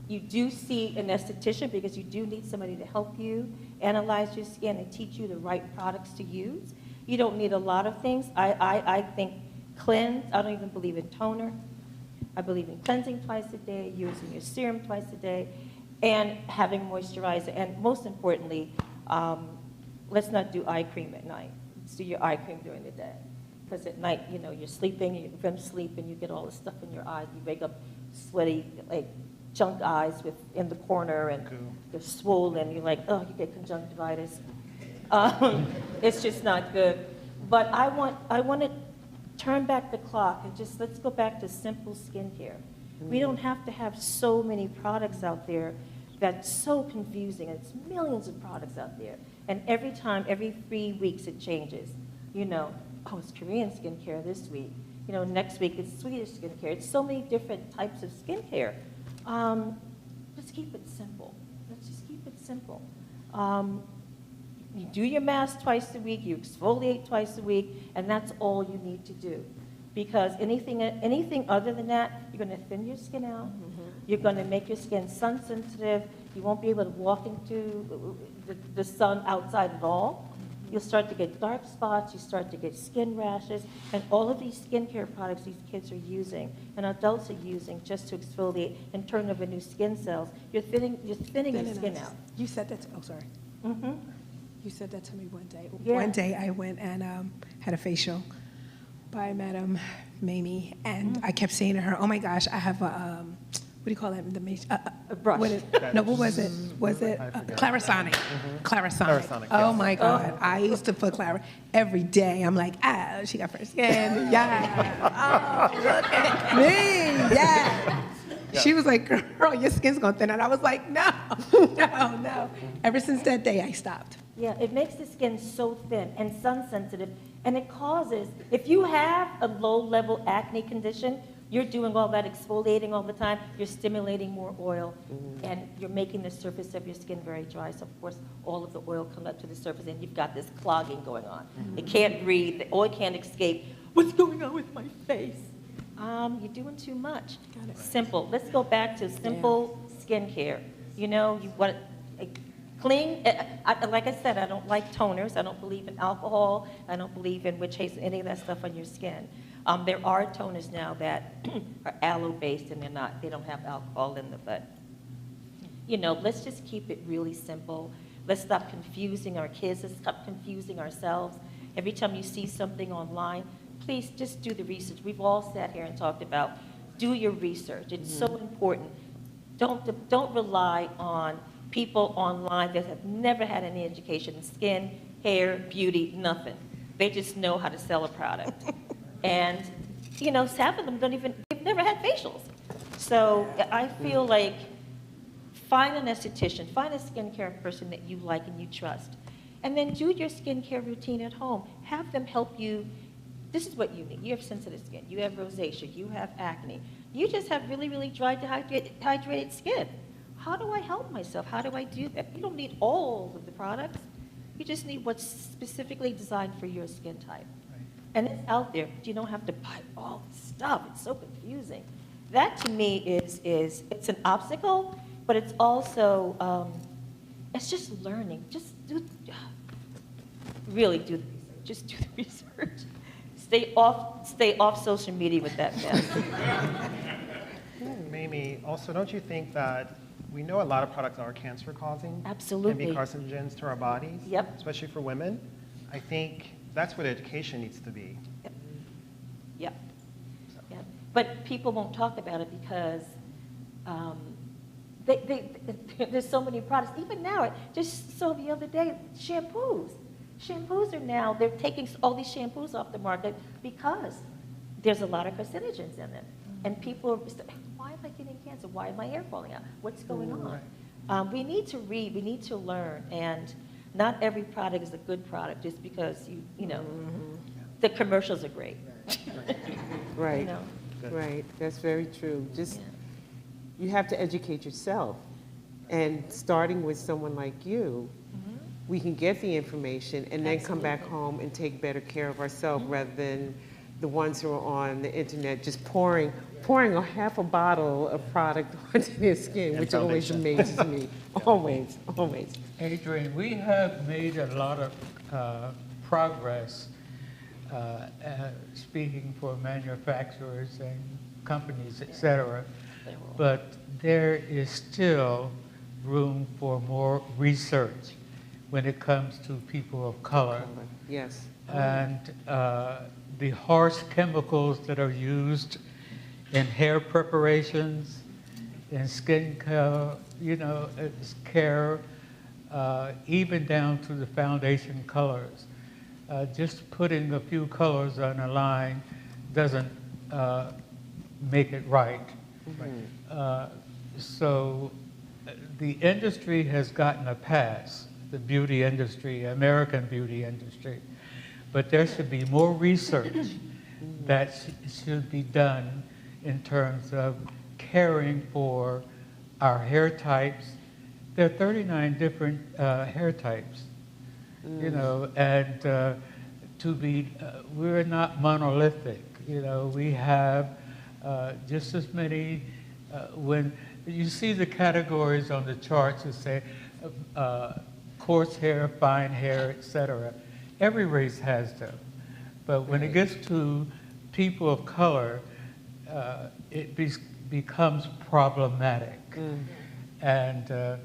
You do see an esthetician because you do need somebody to help you analyze your skin and teach you the right products to use. You don't need a lot of things. I think cleanse. I don't even believe in toner. I believe in cleansing twice a day, using your serum twice a day, and having moisturizer. And most importantly, let's not do eye cream at night. Let's do your eye cream during the day. Because at night, you know, you're sleeping, you REM sleep, and you get all the stuff in your eyes. You wake up sweaty, like junk eyes in the corner, and they're swollen. You're like, oh, you get conjunctivitis. It's just not good. But I want to turn back the clock and just let's go back to simple skincare. We don't have to have so many products out there that's so confusing. It's millions of products out there. And every 3 weeks it changes. You know, oh, it's Korean skincare this week. You know, next week it's Swedish skincare. It's so many different types of skincare. Let's keep it simple. Let's just keep it simple. You do your mask twice a week, you exfoliate twice a week, and that's all you need to do. Because anything other than that, you're going to thin your skin out. You're going to make your skin sun sensitive. You won't be able to walk into the sun outside at all. You'll start to get dark spots. You start to get skin rashes. And all of these skincare products these kids are using and adults are using just to exfoliate and turn over new skin cells, you're thinning your skin out. You said that, sorry. Mm-hmm. You said that to me one day. Yeah. One day I went and had a facial by Madam Mamie, and I kept saying to her, "Oh my gosh, I have a what do you call that? A brush. What was it? Was it Clarisonic? Clarisonic. Oh my God! I used to put Clara every day. I'm like, ah, she got fair skin. Yeah. Oh, look at me. Yeah. She was like, girl, your skin's gonna thin out. I was like, no. Ever since that day, I stopped. Yeah, it makes the skin so thin and sun sensitive, and it causes, if you have a low-level acne condition, you're doing all that exfoliating all the time, you're stimulating more oil, and you're making the surface of your skin very dry. So, of course, all of the oil comes up to the surface, and you've got this clogging going on. It can't breathe, the oil can't escape. What's going on with my face? You're doing too much. Simple. Let's go back to simple skincare. You know, you want clean. Like I said, I don't like toners. I don't believe in alcohol. I don't believe in witch hazel, any of that stuff on your skin. There are toners now that are aloe-based, and they don't have alcohol in them. But you know, let's just keep it really simple. Let's stop confusing our kids. Let's stop confusing ourselves. Every time you see something online, please just do the research. We've all sat here and talked about do your research. It's so important. Don't rely on people online that have never had any education in skin, hair, beauty, nothing. They just know how to sell a product. And, you know, half of them they've never had facials. So I feel like find an esthetician, find a skincare person that you like and you trust, and then do your skincare routine at home. Have them help you. This is what you need. You have sensitive skin. You have rosacea. You have acne. You just have really, really dry, dehydrated skin. How do I help myself? How do I do that? You don't need all of the products. You just need what's specifically designed for your skin type. And it's out there. You don't have to buy all the stuff. It's so confusing. That to me is it's an obstacle, but it's also, it's just learning. Just really do the research. Just do the research. Stay off social media with that mess. Mamie, also, don't you think that we know a lot of products are cancer causing? Absolutely. Can be carcinogens to our bodies? Yep. Especially for women. I think that's what education needs to be. Yep. Yep. But people won't talk about it because there's so many products. Even now, I just saw the other day, shampoos. Shampoos are now, they're taking all these shampoos off the market because there's a lot of carcinogens in them. And people are, why am I getting cancer? Why is my hair falling out? What's going on? We need to read, we need to learn, and not every product is a good product just because you know, the commercials are great. Right, You know? right, that's very true. Just, you have to educate yourself. And starting with someone like you, we can get the information and then come back home and take better care of ourselves rather than the ones who are on the internet just pouring a half a bottle of product onto their skin, which always amazes me. Always, always. Adrienne, we have made a lot of progress, speaking for manufacturers and companies, et cetera, but there is still room for more research when it comes to people of color. Yes. And the harsh chemicals that are used in hair preparations, in skin care, care, even down to the foundation colors. Just putting a few colors on a line doesn't make it right. So the industry has gotten a pass, the beauty industry, American beauty industry, but there should be more research that should be done in terms of caring for our hair types. There are 39 different hair types, and we're not monolithic. We have just as many, when you see the categories on the charts that say coarse hair, fine hair, etc. Every race has them. But when it gets to people of color, it becomes problematic. And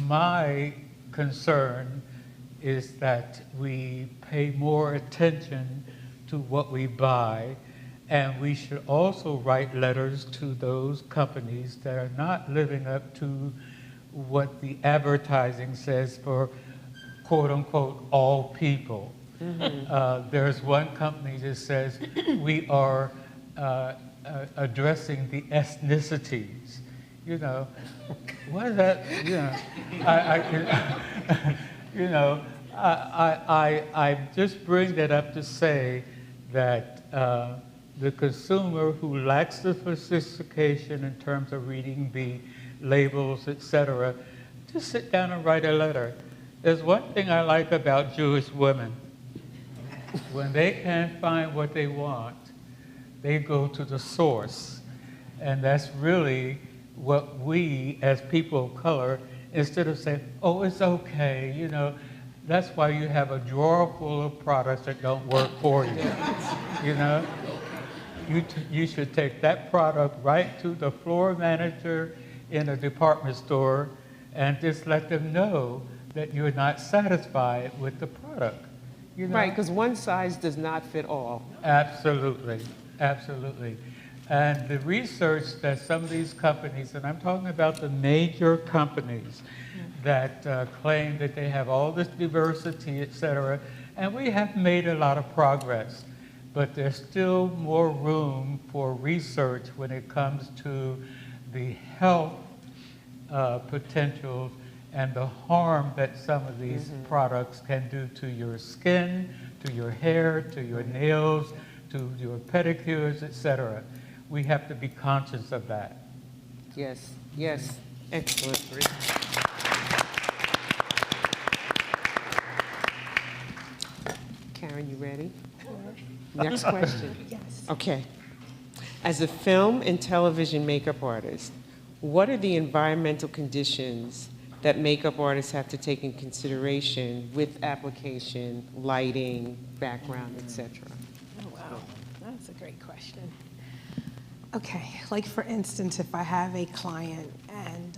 my concern is that we pay more attention to what we buy, and we should also write letters to those companies that are not living up to what the advertising says for quote unquote all people. There's one company that says we are addressing the ethnicities. What is that? I just bring that up to say that the consumer who lacks the sophistication in terms of reading the labels, etc., just sit down and write a letter. There's one thing I like about Jewish women. When they can't find what they want, they go to the source. And that's really what we, as people of color, instead of saying, oh, it's okay, that's why you have a drawer full of products that don't work for you, You should take that product right to the floor manager in a department store and just let them know that you're not satisfied with the product. Right, because one size does not fit all. Absolutely, absolutely. And the research that some of these companies, and I'm talking about the major companies that claim that they have all this diversity, et cetera, and we have made a lot of progress, but there's still more room for research when it comes to the health potentials and the harm that some of these products can do to your skin, to your hair, to your nails, to your pedicures, etc. We have to be conscious of that. Yes, yes, excellent. Karen, you ready? Next question. Yes. Okay. As a film and television makeup artist, what are the environmental conditions that makeup artists have to take in consideration with application, lighting, background, etc.? Oh, wow, that's a great question. Okay, like for instance, if I have a client and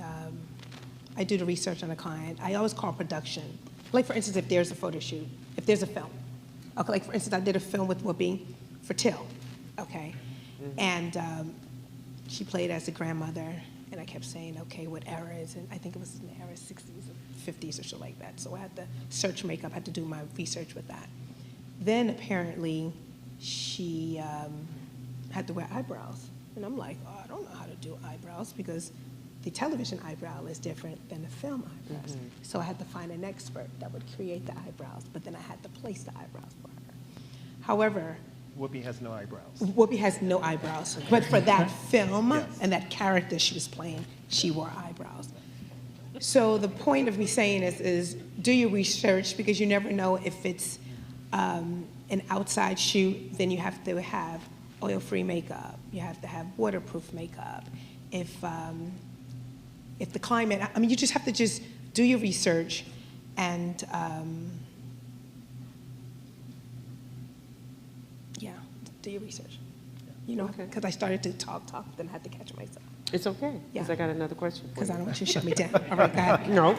I do the research on a client, I always call production. Like for instance, if there's a photo shoot, if there's a film. Okay, like for instance, I did a film with Whoopi for Till, okay? And she played as a grandmother, and I kept saying, okay, what era is it? I think it was in the era 60s or 50s or so like that. So I had to search makeup, had to do my research with that. Then apparently she had to wear eyebrows. And I'm like, oh, I don't know how to do eyebrows because the television eyebrow is different than the film eyebrows. So I had to find an expert that would create the eyebrows, but then I had to place the eyebrows for her. However, Whoopi has no eyebrows. Whoopi has no eyebrows, but for that film and that character she was playing, she wore eyebrows. So the point of me saying this is do your research because you never know if it's an outside shoot, then you have to have oil-free makeup. You have to have waterproof makeup. If the climate, I mean, you just have to just do your research and do your research. You know, because I started to talk, then I had to catch myself. It's okay, because Yeah. I got another question for Because you. I don't want you to shut me down. All right, go ahead. No.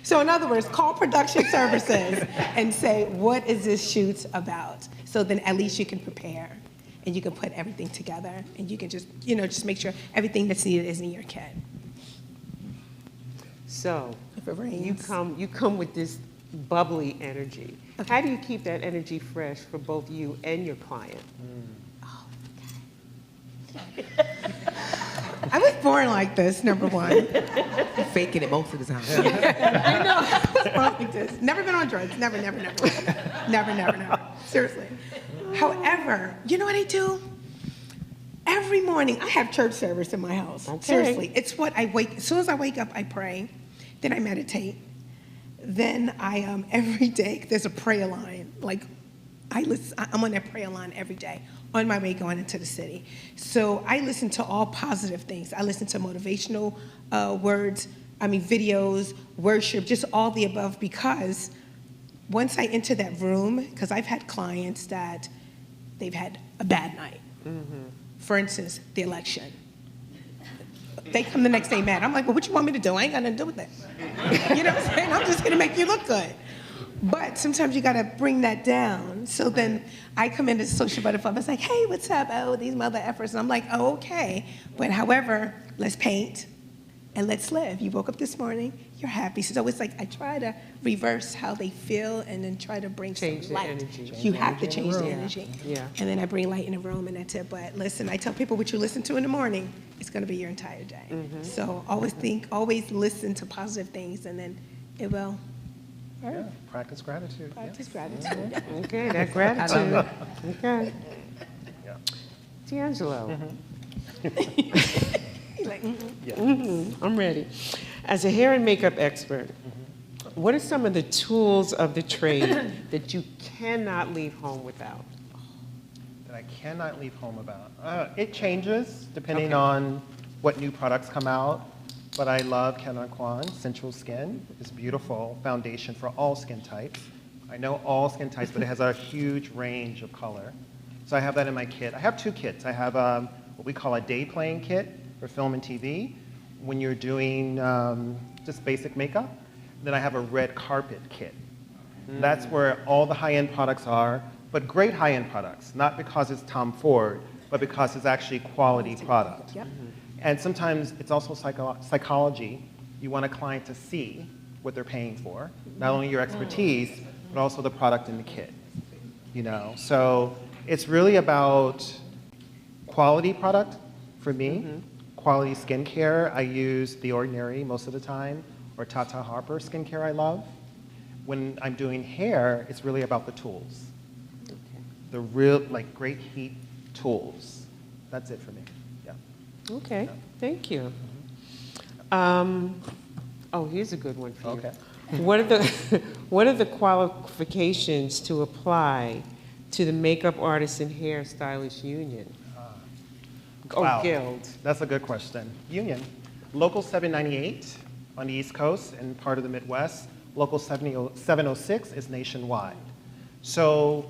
So in other words, call production services and say, what is this shoot about? So then at least you can prepare and you can put everything together and you can just, you know, just make sure everything that's needed is in your kit. So, If it rains. you come with this bubbly energy. How do you keep that energy fresh for both you and your client? I was born like this, number one. Faking it most of the time. I know, I was born like this. Never been on drugs, never. Never, seriously. However, you know what I do? Every morning, I have church service in my house. Okay. Seriously, it's what I wake, as soon as I wake up, I pray, then I meditate. Then I, every day, there's a prayer line. Like, I'm on that prayer line every day on my way going into the city. So I listen to all positive things. I listen to motivational words, videos, worship, just all the above, because once I enter that room, because I've had clients that they've had a bad night. For instance, the election. They come the next day mad. I'm like, well, what you want me to do? I ain't got nothing to do with that. You know what I'm saying? I'm just gonna make you look good. But sometimes you gotta bring that down. So then I come into social butterfly, it's like, hey, what's up? Oh, these mother effers. And I'm like, oh, okay. But however, let's paint and let's live. You woke up this morning, you're happy. So it's like I try to reverse how they feel and then try to bring Change some the light. energy. You have to change the energy. Yeah. And then I bring light in the room and that's it. But listen, I tell people what you listen to in the morning, it's gonna be your entire day. So always listen to positive things and then it will. Yeah, practice gratitude. Practice gratitude. Okay, that gratitude. Okay. Yeah. D'Angelo. Like, I'm ready. As a hair and makeup expert, what are some of the tools of the trade that you cannot leave home without? That I cannot leave home about. It changes depending on what new products come out. But I love Karen Dupiche Sensual Skin. It's a beautiful foundation for all skin types. I know all skin types, but it has a huge range of color. So I have that in my kit. I have two kits. I have what we call a day playing kit for film and TV when you're doing just basic makeup. Then I have a red carpet kit. That's where all the high-end products are, but great high-end products, not because it's Tom Ford, but because it's actually quality product. Yep. And sometimes it's also psychology. You want a client to see what they're paying for, not only your expertise, but also the product in the kit. You know, so it's really about quality product for me, quality skincare. I use The Ordinary most of the time, or Tata Harper skincare I love. When I'm doing hair, it's really about the tools. The real, like, great heat tools. That's it for me. Yeah. Okay, thank you. Here's a good one for you. Okay. What are the qualifications to apply to the Makeup Artists and Hairstylists Union? Wow. Guild? That's a good question. Union. Local 798 on the East Coast and part of the Midwest. Local 706 is nationwide. So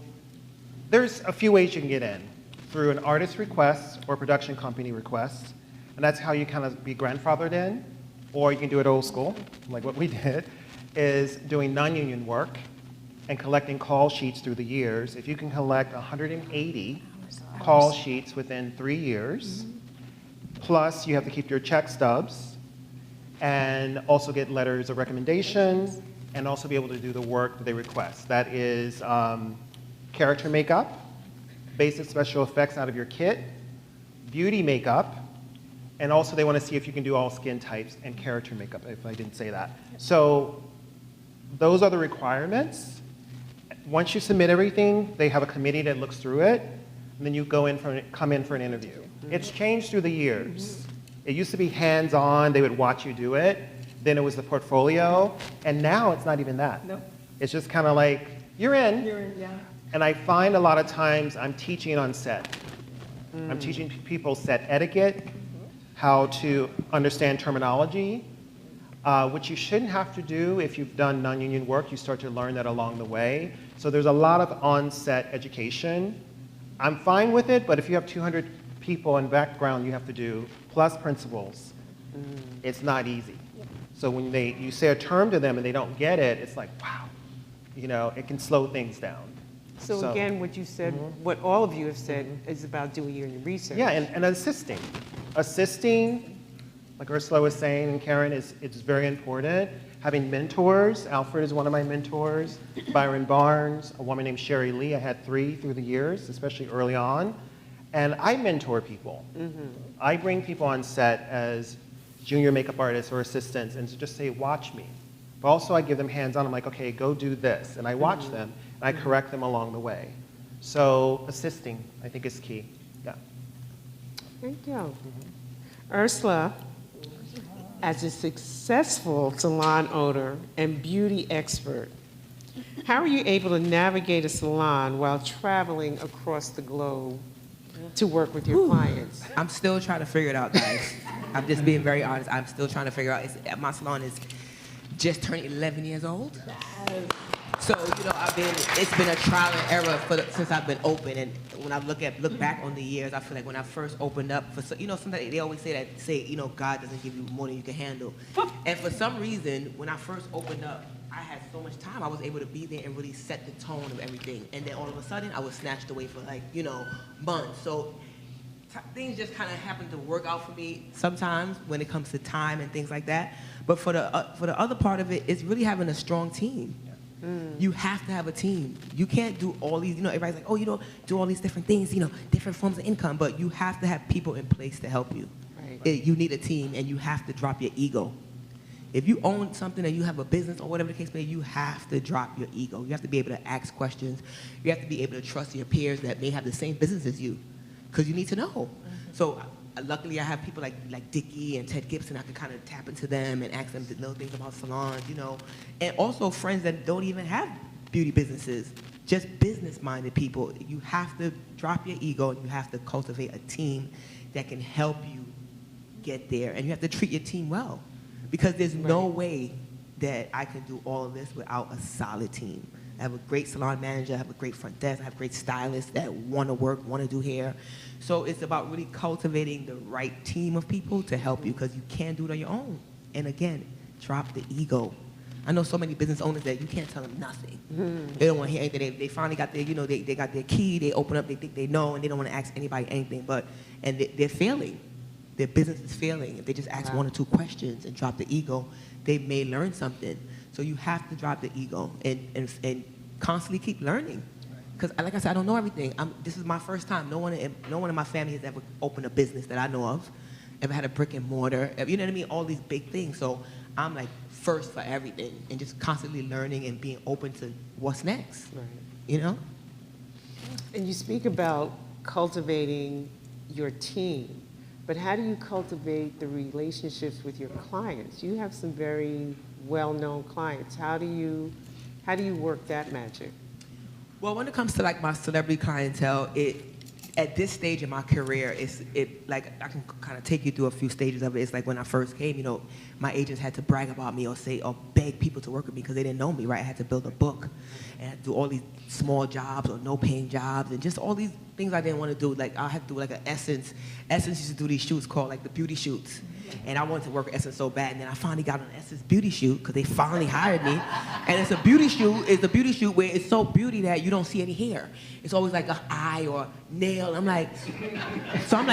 there's a few ways you can get in, through an artist request or production company request, and that's how you kind of be grandfathered in, or you can do it old school, like what we did, is doing non-union work and collecting call sheets through the years. If you can collect 180 call sheets within 3 years, plus you have to keep your check stubs, and also get letters of recommendation, and also be able to do the work that they request. That is character makeup, basic special effects out of your kit, beauty makeup, and also they want to see if you can do all skin types and character makeup, if I didn't say that. So those are the requirements. Once you submit everything, they have a committee that looks through it, and then you come in for an interview. It's changed through the years. It used to be hands-on, they would watch you do it, then it was the portfolio, and now it's not even that. Nope. It's just kind of like, you're in. You're in, yeah. And I find a lot of times I'm teaching on set. I'm teaching people set etiquette, how to understand terminology, which you shouldn't have to do if you've done non-union work. You start to learn that along the way. So there's a lot of on-set education. I'm fine with it, but if you have 200 people in background you have to do, plus principals, it's not easy. So when you say a term to them and they don't get it, it's like, wow, it can slow things down. So again, what you said, what all of you have said, is about doing your research. Yeah, and assisting. Assisting, like Ursula was saying, and Karen, it's very important. Having mentors. Alfred is one of my mentors. Byron Barnes, a woman named Sherry Lee. I had 3 through the years, especially early on. And I mentor people. I bring people on set as junior makeup artists or assistants and just say, watch me. But also I give them hands-on. I'm like, okay, go do this. And I watch them, and I correct them along the way. So assisting, I think, is key. Yeah. Thank you. Ursula, as a successful salon owner and beauty expert, how are you able to navigate a salon while traveling across the globe to work with your clients? I'm still trying to figure it out, guys. I'm just being very honest. I'm still trying to figure out. My salon is just turned 11 years old. So, it's been a trial and error since I've been open. And when I look back on the years, I feel like when I first opened up, sometimes they always say, God doesn't give you more than you can handle. And for some reason, when I first opened up, I had so much time, I was able to be there and really set the tone of everything. And then all of a sudden, I was snatched away for months. So things just kind of happen to work out for me sometimes when it comes to time and things like that. But for the other part of it, it's really having a strong team. You have to have a team. You can't do all these, everybody's like, oh, you don't do all these different things, different forms of income, but you have to have people in place to help you. Right. You need a team, and you have to drop your ego. If you own something and you have a business or whatever the case may be, you have to drop your ego. You have to be able to ask questions. You have to be able to trust your peers that may have the same business as you, because you need to know. So luckily, I have people like Dickie and Ted Gibson. I can kind of tap into them and ask them to know things about salons, and also friends that don't even have beauty businesses, just business-minded people. You have to drop your ego, and you have to cultivate a team that can help you get there, and you have to treat your team well, because there's no way that I can do all of this without a solid team. I have a great salon manager, I have a great front desk, I have great stylists that want to work, want to do hair. So it's about really cultivating the right team of people to help you, because you can't do it on your own. And again, drop the ego. I know so many business owners that you can't tell them nothing. They don't want to hear anything. They finally got their, they got their key, they open up, they think they know, and they don't want to ask anybody anything. And they're failing. Their business is failing. If they just ask 1 or 2 questions and drop the ego, they may learn something. So you have to drop the ego and constantly keep learning. Because like I said, I don't know everything. This is my first time. No one in my family has ever opened a business that I know of, ever had a brick and mortar, you know what I mean? All these big things. So I'm like first for everything, and just constantly learning and being open to what's next, And you speak about cultivating your team, but how do you cultivate the relationships with your clients? You have some very well-known clients. How do you work that magic? Well, when it comes to my celebrity clientele, at this stage in my career, like I can kind of take you through a few stages of it. It's like when I first came, you know, my agents had to brag about me or say or beg people to work with me because they didn't know me, right? I had to build a book and I had to do all these small jobs or no paying jobs and just all these things I didn't want to do. Like I had to do like an Essence. Essence used to do these shoots called like the beauty shoots. And I wanted to work with Essence so bad, and then I finally got on an Essence beauty shoot because they finally hired me. And it's a beauty shoot. It's a beauty shoot where it's so beauty that you don't see any hair. It's always like an eye or nail. I'm like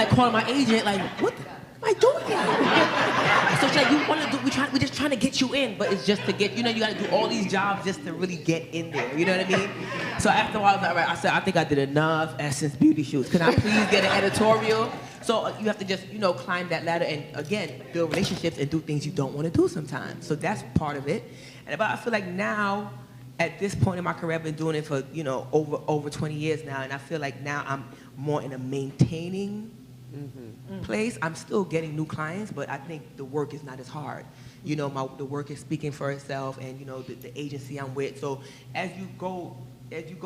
calling my agent like, what the am I doing here? So she's like, you want to do? We're just trying to get you in, but it's just to get. You know, you got to do all these jobs just to really get in there. You know what I mean? So after a while, I was like, all right, I said, I think I did enough Essence beauty shoots. Can I please get an editorial? So you have to just, you know, climb that ladder and, again, build relationships and do things you don't want to do sometimes. So that's part of it. But I feel like now, at this point in my career, I've been doing it for, you know, over 20 years now, and I feel like now I'm more in a maintaining place. I'm still getting new clients, but I think the work is not as hard. You know, the work is speaking for itself, and, you know, the agency I'm with. So as you go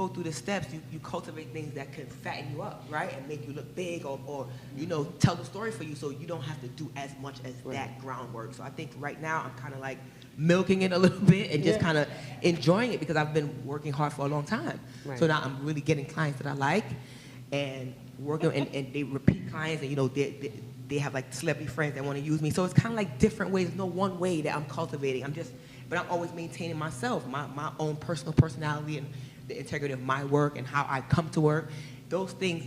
through the steps, you cultivate things that can fatten you up, right? And make you look big or you know, tell the story for you so you don't have to do as much as that groundwork. So I think right now I'm kind of like milking it a little bit and just kind of enjoying it because I've been working hard for a long time. Right. So now I'm really getting clients that I like and working, and they repeat clients, and, you know, they have like celebrity friends that want to use me. So it's kind of like different ways. There's no one way that I'm cultivating. But I'm always maintaining myself, my own personal personality and the integrity of my work and how I come to work. Those things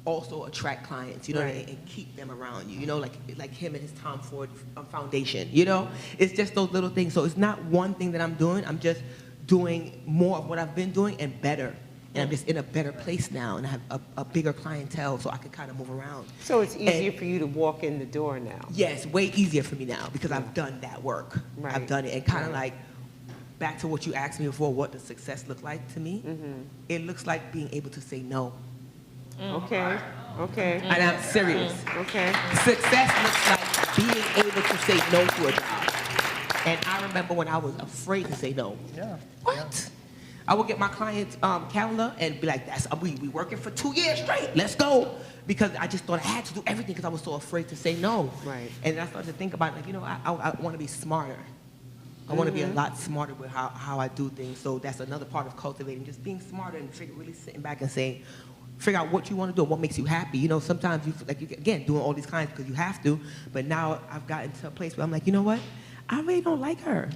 also attract clients, you know, and keep them around you, you know, like him and his Tom Ford Foundation, you know? It's just those little things. So it's not one thing that I'm doing. I'm just doing more of what I've been doing and better. And I'm just in a better place now, and I have a bigger clientele, so I can kind of move around. So it's easier for you to walk in the door now? Yes, way easier for me now because I've done that work. Right. I've done it, and kind of like, back to what you asked me before, what does success look like to me? It looks like being able to say no. Okay. And I'm serious. Okay. Success looks like being able to say no to a job. And I remember when I was afraid to say no. Yeah. What? Yeah. I would get my client's calendar and be like, we working for 2 years straight, let's go. Because I just thought I had to do everything because I was so afraid to say no. Right. And I started to think about, like, you know, I want to be smarter. I want to be a lot smarter with how I do things. So that's another part of cultivating, just being smarter and really sitting back and saying, figure out what you want to do, what makes you happy. You know, sometimes again, doing all these clients because you have to, but now I've gotten to a place where I'm like, you know what? I really don't like her.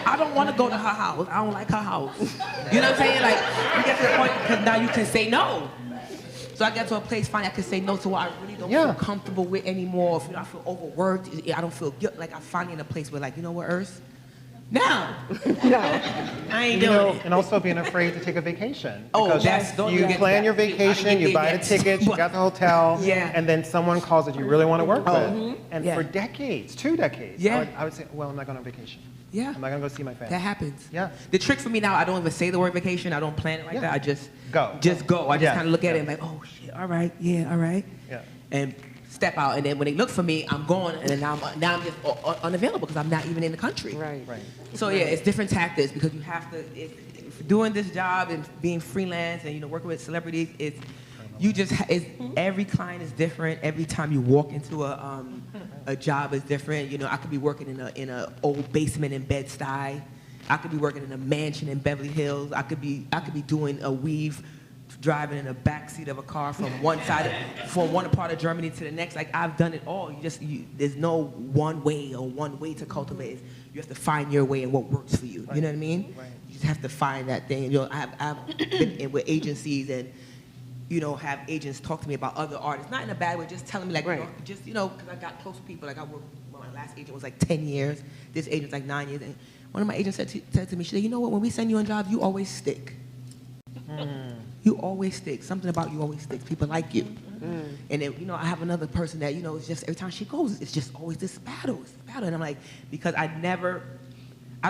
I don't want to go to her house. I don't like her house. You know what I'm saying? Like, you get to the point because now you can say no. So I got to a place finally I could say no to what I really don't feel comfortable with anymore. If I feel overworked, I don't feel guilt. Like I'm finally in a place where, like, you know what, Urs? No. I ain't doing it. And also being afraid to take a vacation. Oh, because you plan your vacation, you buy the tickets, you got the hotel, and then someone calls that you really want to work with. And for decades, 2 decades, I would say, well, I'm not going on vacation. Yeah. I'm not going to go see my family. That happens. Yeah. The trick for me now, I don't even say the word vacation. I don't plan it like that. I just go. Just go. I just kind of look at it and be like, oh, shit, all right, all right. Yeah. And step out. And then when they look for me, I'm gone. And then now I'm just unavailable because I'm not even in the country. Right. So, yeah, it's different tactics because you have to, if doing this job and being freelance and, you know, working with celebrities, every client is different. Every time you walk into a job is different. You know, I could be working in a old basement in Bed-Stuy. I could be working in a mansion in Beverly Hills. I could be doing a weave, driving in the backseat of a car from one part of Germany to the next. Like, I've done it all. There's no one way to cultivate. You have to find your way and what works for you. You know what I mean? Right. You just have to find that thing. You know, I've been in with agencies and, you know, have agents talk to me about other artists, not in a bad way, just telling me, like, you know, because I got close to people. Like, my last agent was like 10 years. This agent's like 9 years. And one of my agents said to me, she said, you know what, when we send you on jobs, you always stick. You always stick. Something about you always sticks. People like you. And then, you know, I have another person that, you know, it's just every time she goes, it's just always this battle. And I'm like, because I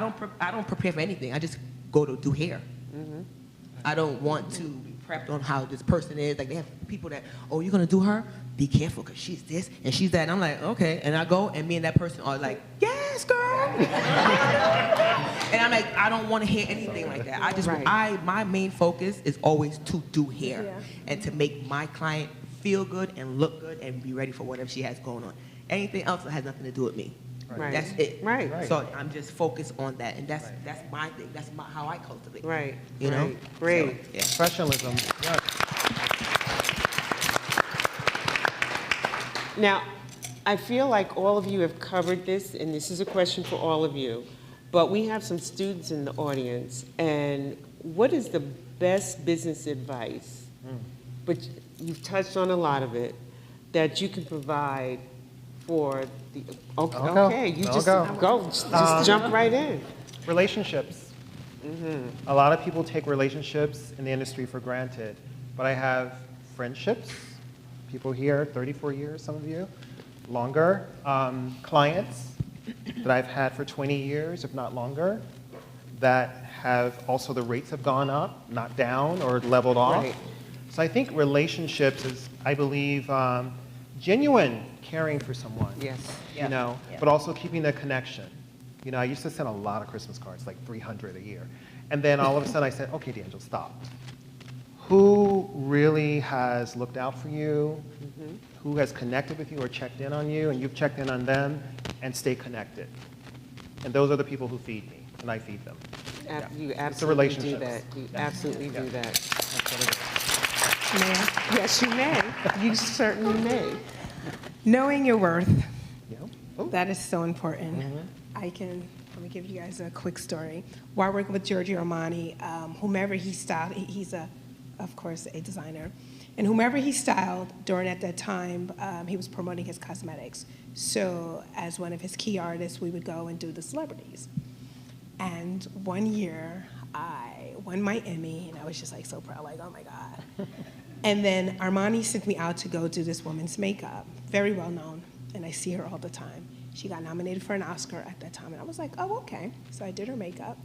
don't prepare for anything. I just go to do hair. I don't want to prepped on how this person is. Like they have people that, oh, you're gonna do her? Be careful, because she's this and she's that. And I'm like, okay. And I go, and me and that person are like, yes, girl. And I'm like, I don't want to hear anything like that. I just, my main focus is always to do hair and to make my client feel good and look good and be ready for whatever she has going on. Anything else that has nothing to do with me. Right. That's it. Right. So I'm just focused on that, and that's my thing. That's how I cultivate. Right. You know. Great. So, yeah. Professionalism. Yes. Now, I feel like all of you have covered this, and this is a question for all of you, but we have some students in the audience, and what is the best business advice, but you've touched on a lot of it, that you can provide for the, okay, you just go, just jump right in. Relationships. A lot of people take relationships in the industry for granted, but I have friendships, people here, 34 years, some of you, longer, clients that I've had for 20 years, if not longer, that have also the rates have gone up, not down or leveled off. Right. So I think relationships is, I believe, genuine caring for someone. Yes. You know, but also keeping the connection. You know, I used to send a lot of Christmas cards, like 300 a year. And then all of a sudden I said, okay, D'Angelo, stop. Who really has looked out for you? Who has connected with you or checked in on you, and you've checked in on them, and stay connected. And those are the people who feed me, and I feed them. You It's a absolutely do relationship. that. You absolutely do that. That's what it is. May I? Yes, you may. You certainly may. Knowing your worth, Yeah. Oh. that is so important. Let me give you guys a quick story. While working with Giorgio Armani, whomever he styled, he's of course, a designer, and whomever he styled during at that time, he was promoting his cosmetics. So as one of his key artists, we would go and do the celebrities. And one year, I won my Emmy, and I was just like so proud, like, oh my God. And then Armani sent me out to go do this woman's makeup, very well known, and I see her all the time. She got nominated for an Oscar at that time, and I was like, oh, okay. So I did her makeup,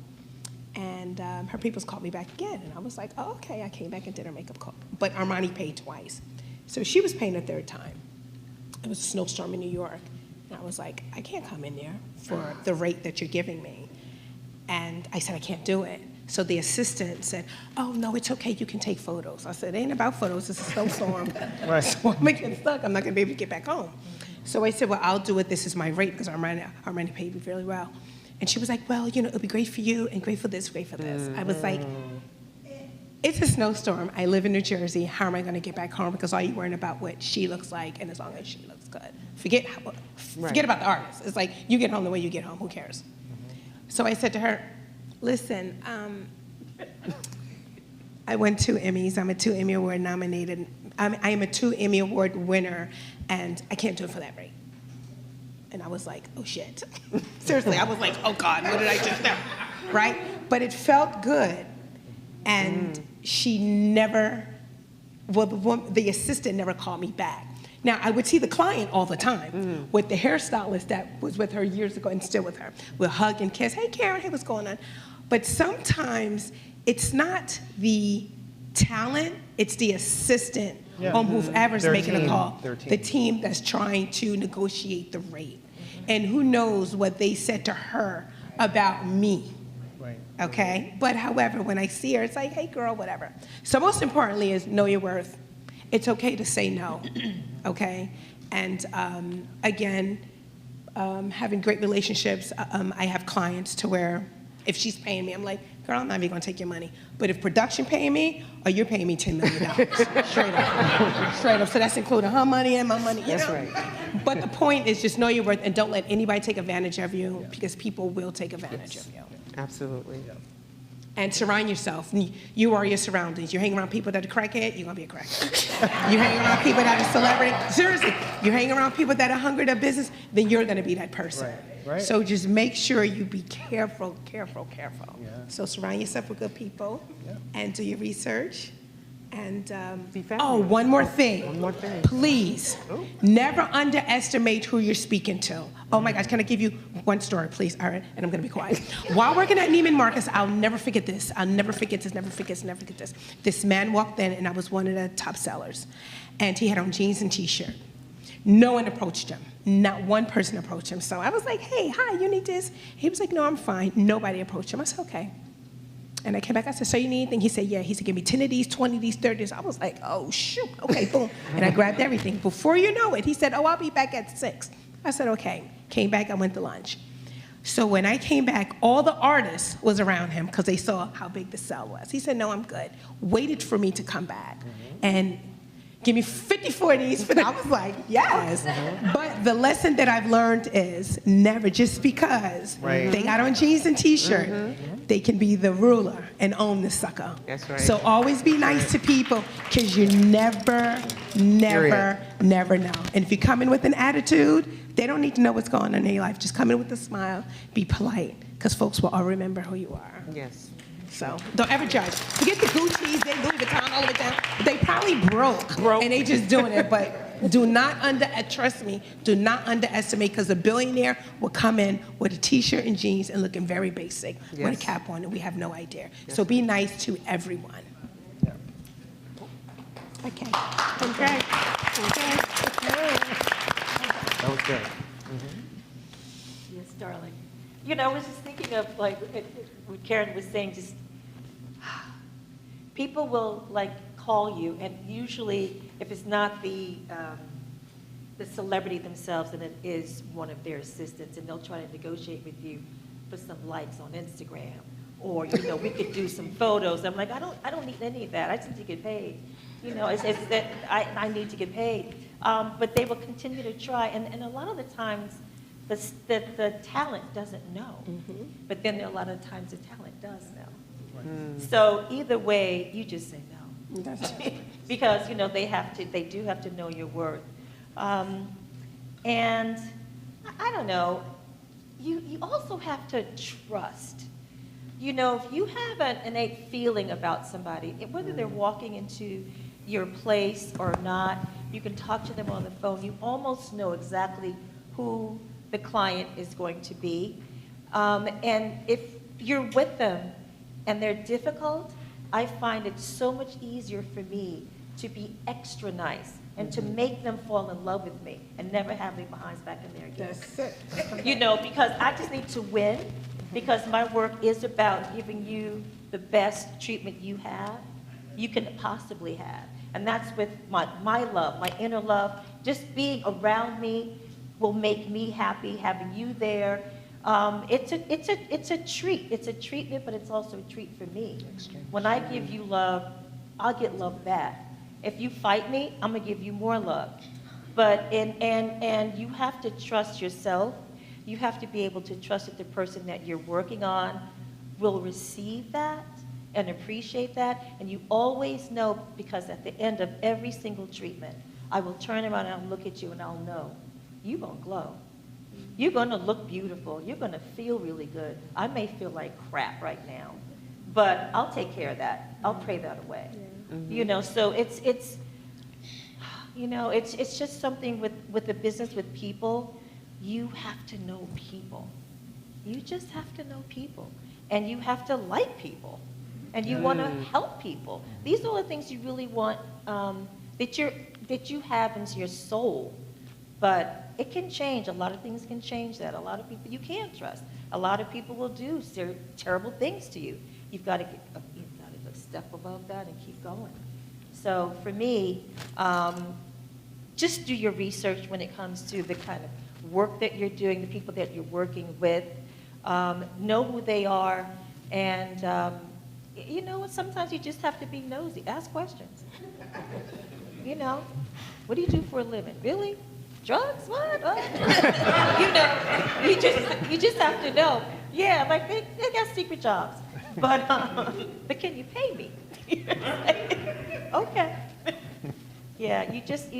and her peoples called me back again, and I was like, oh, okay. I came back and did her makeup call, but Armani paid twice. So she was paying a third time. It was a snowstorm in New York, and I was like, I can't come in there for the rate that you're giving me. And I said, I can't do it. So the assistant said, oh, no, it's okay, you can take photos. I said, it ain't about photos, it's a snowstorm. Right. So I'm getting stuck, I'm not gonna be able to get back home. So I said, well, I'll do it, this is my rate, because Armani paid me really well. And she was like, well, you know, it'll be great for you, and great for this, great for this. I was like, it's a snowstorm, I live in New Jersey, how am I gonna get back home? Because all you're worrying about what she looks like, and as long as she looks good. Forget about the artist. It's like, you get home the way you get home, who cares? So I said to her, listen, I won 2 Emmys. I'm a 2 Emmy Award nominated. I am a 2 Emmy Award winner, and I can't do it for that rate. And I was like, oh shit. Seriously, I was like, oh God, what did I just do? Right? But it felt good. And she never, well, the assistant never called me back. Now, I would see the client all the time with the hairstylist that was with her years ago and still with her. We'll hug and kiss. Hey, Karen, hey, what's going on? But sometimes it's not the talent, it's the assistant or whoever's making a call. The team that's trying to negotiate the rate. And who knows what they said to her about me. Right. Okay? But however, when I see her, it's like, hey, girl, whatever. So most importantly is know your worth. It's okay to say no, okay? And again, having great relationships, I have clients to where if she's paying me, I'm like, girl, I'm not even gonna take your money. But if production paying me, or you're paying me $10 million, straight up. Straight up, so that's including her money and my money, you That's know? right. But the point is just know your worth and don't let anybody take advantage of you because people will take advantage of you. Absolutely. And surround yourself. You are your surroundings. You hang around people that are crackhead, you're gonna be a crackhead. You hang around people that are celebrity, seriously, you hang around people that are hungry to business, then you're gonna be that person. Right. So just make sure you be careful. Yeah. So surround yourself with good people and do your research And, Be oh, fabulous. one more thing. One more thing. Please, never underestimate who you're speaking to. Oh my gosh, can I give you one story, please? All right, and I'm gonna be quiet. While working at Neiman Marcus, I'll never forget this. I'll never forget this, never forget this, never forget this. This man walked in, and I was one of the top sellers. And he had on jeans and t-shirt. No one approached him. Not one person approached him. So I was like, hey, hi, you need this? He was like, no, I'm fine. Nobody approached him. I said, okay. And I came back, I said, so you need anything? He said, yeah. He said, give me 10 of these, 20 of these, 30 of these. I was like, oh, shoot. Okay, boom. And I grabbed everything. Before you know it, he said, oh, I'll be back at 6. I said, okay. Came back, I went to lunch. So when I came back, all the artists was around him because they saw how big the sale was. He said, no, I'm good. Waited for me to come back. And give me 54 of these. I was like, yes. But the lesson that I've learned is never, just because they got on jeans and t-shirt, they can be the ruler and own the sucker. That's right. So always be nice to people, because you never know. And if you come in with an attitude, they don't need to know what's going on in your life. Just come in with a smile, be polite, because folks will all remember who you are. Yes. So don't ever judge. Forget the Gucci's, they Louis Vuitton, all the way down. They probably broke. And they just doing it. But do not trust me, do not underestimate, because a billionaire will come in with a t-shirt and jeans and looking very basic with a cap on, and we have no idea. So be nice to everyone. Yeah. Okay. Okay. That was good. Yes, darling. You know, I was just thinking of like what Karen was saying, just people will like call you, and usually if it's not the celebrity themselves, then it is one of their assistants, and they'll try to negotiate with you for some likes on Instagram, or you know, we could do some photos. I'm like, I don't need any of that. I just need to get paid. You know, it's that I need to get paid. But they will continue to try, and a lot of the times, the talent doesn't know, but then there are a lot of times the talent does know. So either way, you just say no, because you know they do have to know your worth, and I don't know. You also have to trust. You know, if you have an innate feeling about somebody, whether they're walking into your place or not, you can talk to them on the phone. You almost know exactly who the client is going to be. And if you're with them and they're difficult, I find it so much easier for me to be extra nice and to make them fall in love with me and never have me behind back in there again. That's it. You know, because I just need to win, because my work is about giving you the best treatment you can possibly have. And that's with my love, my inner love. Just being around me will make me happy, having you there. It's a treat. It's a treatment, but it's also a treat for me. When I give you love, I'll get love back. If you fight me, I'm gonna give you more love. But and you have to trust yourself. You have to be able to trust that the person that you're working on will receive that and appreciate that. And you always know, because at the end of every single treatment, I will turn around and I'll look at you and I'll know you're gonna glow. You're gonna look beautiful. You're gonna feel really good. I may feel like crap right now, but I'll take care of that. I'll pray that away. You know, so it's you know, it's just something with the business, with people. You have to know people. You just have to know people. And you have to like people. And you want to help people. These are the things you really want, that you have into your soul. But it can change. A lot of things can change that. A lot of people you can't trust. A lot of people will do terrible things to you. You've got to go a step above that and keep going. So for me, just do your research when it comes to the kind of work that you're doing, the people that you're working with. Know who they are, and you know, sometimes you just have to be nosy. Ask questions. You know, what do you do for a living? Really? Drugs? What? You know, you just have to know. Yeah, like they got secret jobs, but can you pay me? Okay. Yeah, you just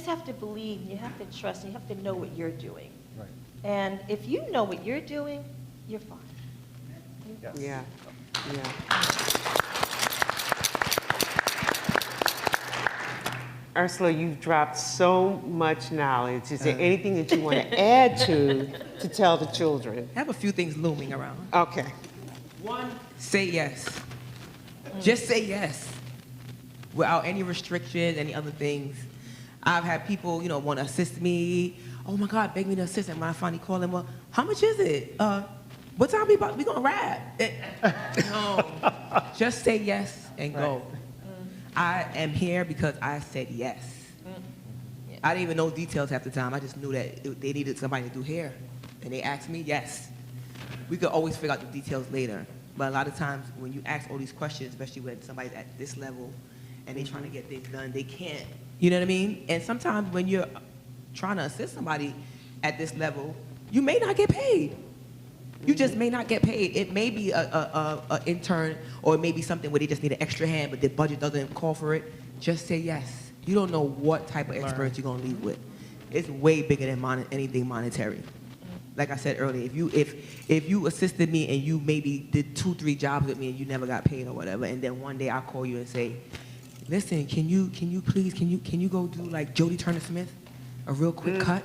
have to believe, and you have to trust, and you have to know what you're doing. Right. And if you know what you're doing, you're fine. Yes. Yeah. Yeah. Ursula, you've dropped so much knowledge. Is there anything that you want to add to tell the children? I have a few things looming around. Okay. One, say yes. Just say yes. Without any restrictions, any other things. I've had people, want to assist me. Oh my God, beg me to assist. And when I finally call them, well, how much is it? What time we gonna rap? No, just say yes and go. I am here because I said yes. I didn't even know details half the time. I just knew that they needed somebody to do hair. And they asked me, yes. We could always figure out the details later. But a lot of times when you ask all these questions, especially when somebody's at this level and they're trying to get things done, they can't. You know what I mean? And sometimes when you're trying to assist somebody at this level, you may not get paid. You just may not get paid. It may be a intern, or it may be something where they just need an extra hand, but the budget doesn't call for it. Just say yes. You don't know what type of experience you're gonna leave with. It's way bigger than anything monetary. Like I said earlier, if you assisted me and you maybe did 2-3 jobs with me and you never got paid or whatever, and then one day I call you and say, listen, can you please go do like Jodie Turner-Smith, a real quick cut?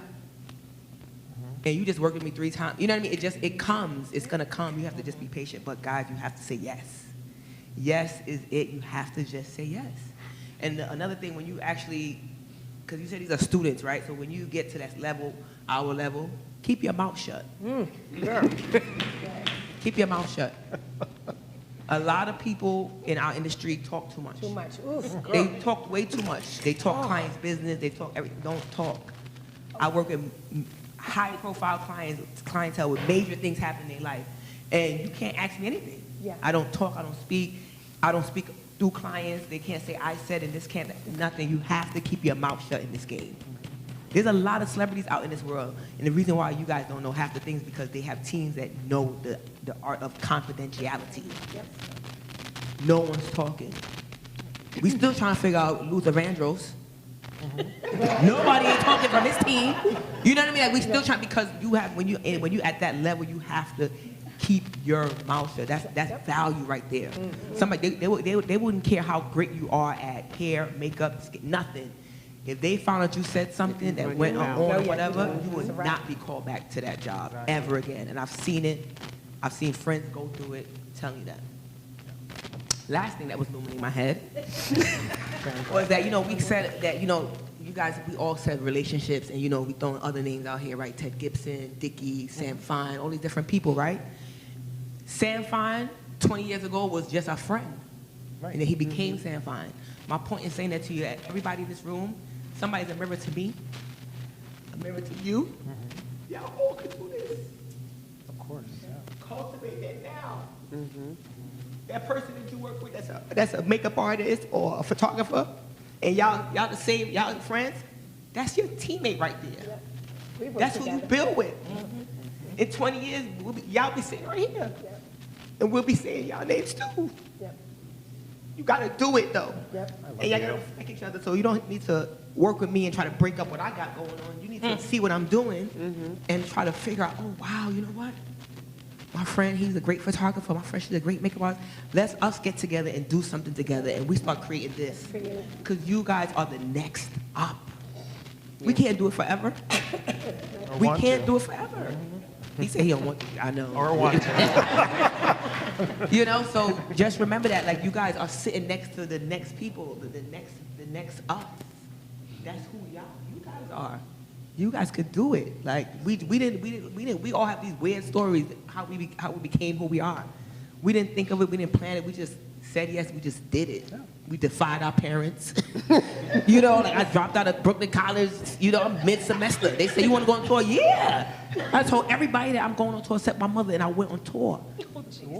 And you just worked with me 3 times. You know what I mean? It comes. It's going to come. You have to just be patient. But guys, you have to say yes. Yes is it. You have to just say yes. And another thing, when you actually, because you said these are students, right? So when you get to that level, our level, keep your mouth shut. Sure. Keep your mouth shut. A lot of people in our industry talk too much. Too much. Oof. They talk way too much. They talk clients' business. They talk everything. Don't talk. I work with high-profile clientele with major things happening in their life, and you can't ask me anything. Yeah. I don't talk. I don't speak. I don't speak through clients. They can't say I said and this can't nothing. You have to keep your mouth shut in this game. There's a lot of celebrities out in this world, and the reason why you guys don't know half the things is because they have teams that know the art of confidentiality. Yep. No one's talking. We still trying to figure out Luther Vandross. Nobody ain't talking from his team. You know what I mean? Like we still trying, because you have when you at that level, you have to keep your mouth shut. That's value right there. Somebody they wouldn't care how great you are at hair, makeup, nothing. If they found out you said something that went on or whatever, you would not be called back to that job ever again. And I've seen it. I've seen friends go through it. Tell me that. Last thing that was looming in my head was that, we said that, you guys, we all said relationships, and, we throwing other names out here, right? Ted Gibson, Dickie, Sam Fine, all these different people, right? Sam Fine, 20 years ago, was just a friend. Right. And then he became Sam Fine. My point in saying that to you, that everybody in this room, somebody's a mirror to me, a mirror to you. Y'all all could do this. Of course, yeah. Cultivate that now. That person that you work with, that's a makeup artist or a photographer, and y'all the same, y'all friends, that's your teammate right there. We work That's together. who you build with. In 20 years, y'all be sitting right here. And we'll be saying y'all names too. Yep. You gotta do it though. Yep. And y'all gotta respect each other, so you don't need to work with me and try to break up what I got going on. You need to see what I'm doing and try to figure out, oh wow, you know what? My friend, he's a great photographer. My friend, she's a great makeup artist. Let's us get together and do something together, and we start creating this. Because you guys are the next up. We can't do it forever. We can't do it forever. He said he don't want to. I know. Or want to. So just remember that, like, you guys are sitting next to the next people, the next us. That's who you guys are. You guys could do it. Like we all have these weird stories how we became who we are. We didn't think of it. We didn't plan it. We just said yes. We just did it. We defied our parents. Like I dropped out of Brooklyn College. Mid-semester. They said, "You want to go on tour?" Yeah. I told everybody that I'm going on tour except my mother, and I went on tour.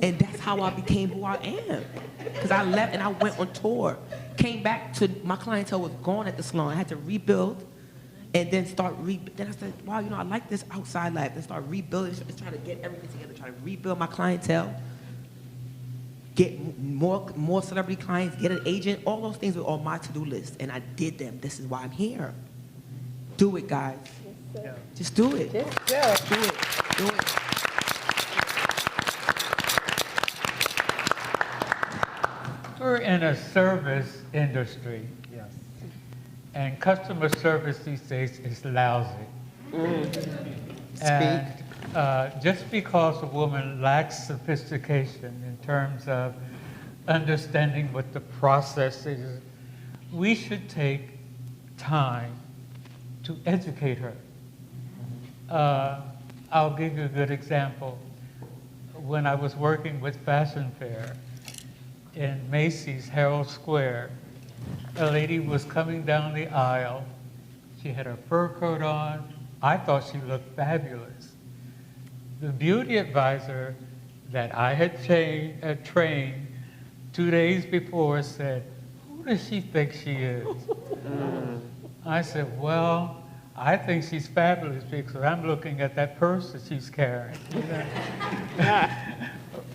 And that's how I became who I am. Because I left and I went on tour. Came back to my clientele was gone at the salon. I had to rebuild. And then then I said, wow, I like this outside life. Then start rebuilding, just trying to get everything together, try to rebuild my clientele, get more celebrity clients, get an agent. All those things were on my to-do list, and I did them. This is why I'm here. Do it, guys. Yes, Just do it. yes, Do it. Do it. We're in a service industry. Yes. And customer service these days is lousy. And just because a woman lacks sophistication in terms of understanding what the process is, we should take time to educate her. I'll give you a good example. When I was working with Fashion Fair in Macy's Herald Square, a lady was coming down the aisle. She had her fur coat on. I thought she looked fabulous. The beauty advisor that I had trained 2 days before said, "Who does she think she is?" I said, "Well, I think she's fabulous because I'm looking at that purse that she's carrying."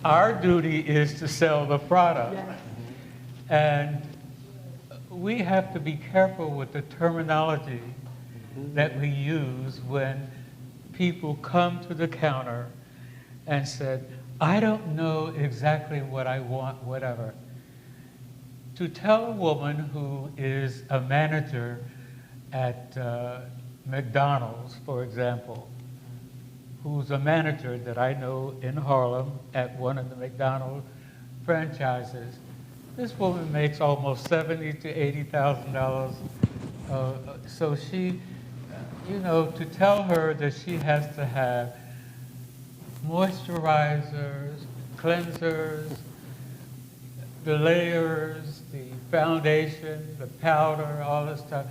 Our duty is to sell the product. And we have to be careful with the terminology that we use when people come to the counter and said, "I don't know exactly what I want, whatever." To tell a woman who is a manager at McDonald's, for example, who's a manager that I know in Harlem at one of the McDonald's franchises, this woman makes almost $70,000 to $80,000. So she, to tell her that she has to have moisturizers, cleansers, the layers, the foundation, the powder, all this stuff.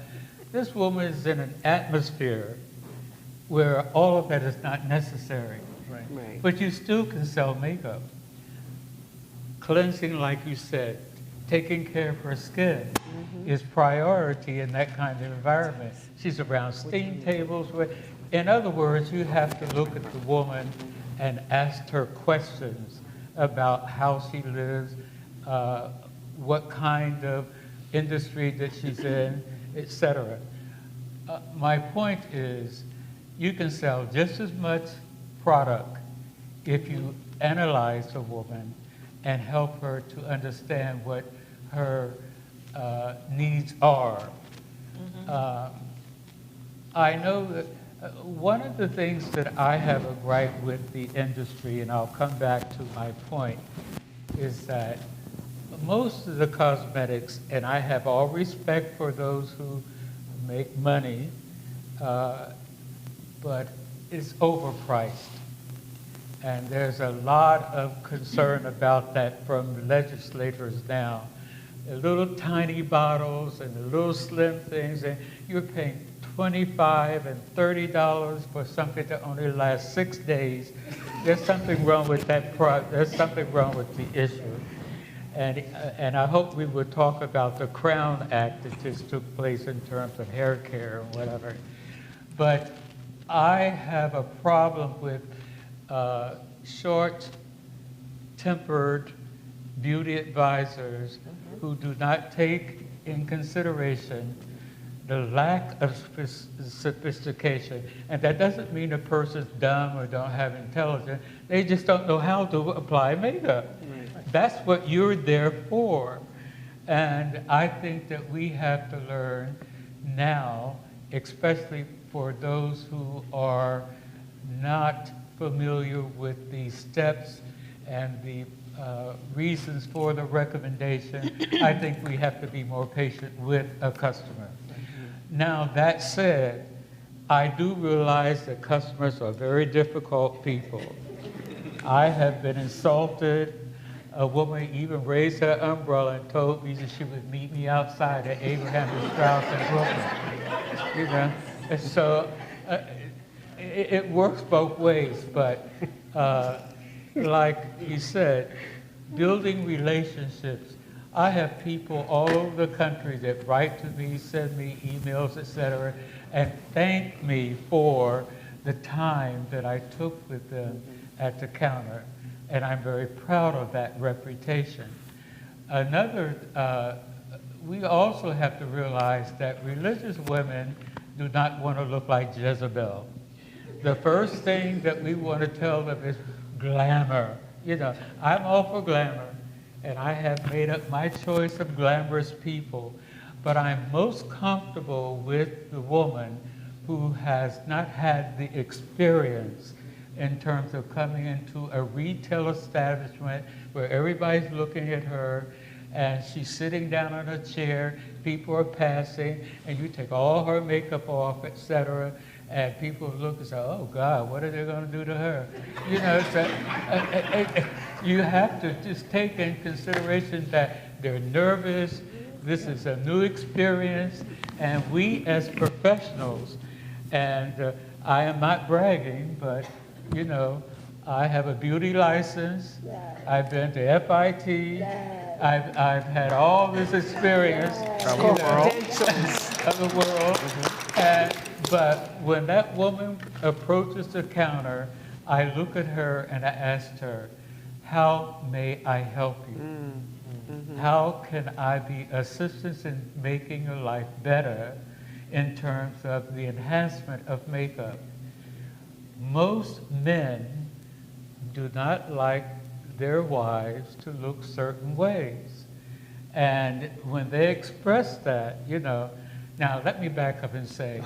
This woman is in an atmosphere where all of that is not necessary. Right. But you still can sell makeup. Cleansing, like you said, taking care of her skin is priority in that kind of environment. She's around steam tables. In other words, you have to look at the woman and ask her questions about how she lives, what kind of industry that she's in, etc. My point is, you can sell just as much product if you analyze a woman and help her to understand what her needs are. I know that one of the things that I have a gripe with the industry, and I'll come back to my point, is that most of the cosmetics, and I have all respect for those who make money, but it's overpriced. And there's a lot of concern about that from legislators now. The little tiny bottles and the little slim things, and you're paying $25 and $30 for something that only lasts 6 days. There's something wrong with that product. There's something wrong with the issue. And I hope we would talk about the Crown Act that just took place in terms of hair care and whatever. But I have a problem with short-tempered beauty advisors who do not take in consideration the lack of sophistication. And that doesn't mean a person's dumb or don't have intelligence. They just don't know how to apply makeup. Right. That's what you're there for. And I think that we have to learn now, especially for those who are not familiar with the steps and the reasons for the recommendation. I think we have to be more patient with a customer. Now, that said, I do realize that customers are very difficult people. I have been insulted. A woman even raised her umbrella and told me that she would meet me outside at Abraham and Strauss in Brooklyn. And so it works both ways, but like you said, building relationships. I have people all over the country that write to me, send me emails, etc., and thank me for the time that I took with them at the counter. And I'm very proud of that reputation. We also have to realize that religious women do not want to look like Jezebel. The first thing that we want to tell them is glamour. I'm all for glamour, and I have made up my choice of glamorous people. but I'm most comfortable with the woman who has not had the experience in terms of coming into a retail establishment where everybody's looking at her and she's sitting down on a chair, people are passing, and you take all her makeup off, etc., and people look and say, oh God, what are they going to do to her? You know, so, you have to just take in consideration that they're nervous, this is a new experience, and we as professionals, and I am not bragging, but you know, I have a beauty license, I've been to FIT, I've had all this experience of the world, but when that woman approaches the counter, I look at her and I asked her, how may I help you? How can I be assistance in making your life better in terms of the enhancement of makeup? Most men do not like their wives to look certain ways. And when they express that, you know, now let me back up and say,